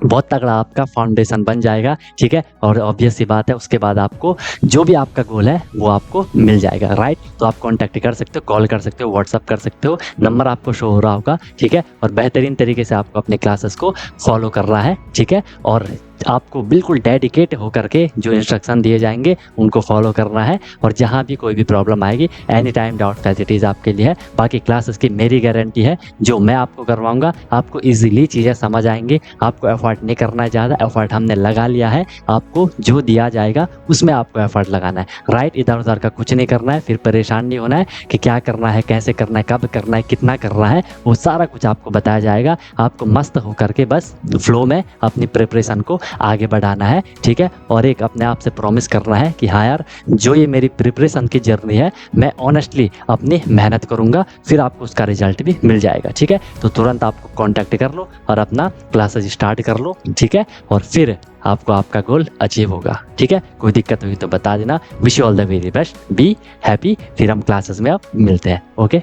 बहुत तगड़ा आपका फाउंडेशन बन जाएगा, ठीक है। और ऑब्वियस सी बात है उसके बाद आपको जो भी आपका गोल है वो आपको मिल जाएगा, राइट। तो आप कॉन्टैक्ट कर सकते हो, कॉल कर सकते हो, व्हाट्सअप कर सकते हो, नंबर आपको शो हो रहा होगा, ठीक है। और बेहतरीन तरीके से आपको अपने क्लासेस को फॉलो करना है, ठीक है। और आपको बिल्कुल डेडिकेट होकर के जो इंस्ट्रक्शन दिए जाएंगे उनको फॉलो करना है। और जहाँ भी कोई भी प्रॉब्लम आएगी एनी टाइम डाउट फैसिलिटीज़ आपके लिए है। बाकी क्लासेस की मेरी गारंटी है, जो मैं आपको करवाऊंगा आपको इजीली चीज़ें समझ आएंगी, आपको एफर्ट नहीं करना है ज़्यादा, एफर्ट हमने लगा लिया है, आपको जो दिया जाएगा उसमें आपको एफर्ट लगाना है, राइट। इधर उधर का कुछ नहीं करना है, फिर परेशान नहीं होना है कि क्या करना है, कैसे करना है, कब करना है, कितना करना है, वो सारा कुछ आपको बताया जाएगा। आपको मस्त होकर के बस फ्लो में अपनी प्रिपरेशन को आगे बढ़ाना है, ठीक है। और एक अपने आप से प्रॉमिस करना है कि हाँ यार, जो ये मेरी प्रिपरेशन की जर्नी है मैं ऑनेस्टली अपनी मेहनत करूँगा, फिर आपको उसका रिजल्ट भी मिल जाएगा, ठीक है। तो तुरंत आपको कांटेक्ट कर लो और अपना क्लासेस स्टार्ट कर लो, ठीक है। और फिर आपको आपका गोल अचीव होगा, ठीक है। कोई दिक्कत हुई तो बता देना। Wish you all the very best, be happy. फिर हम क्लासेस में अब मिलते हैं, ओके।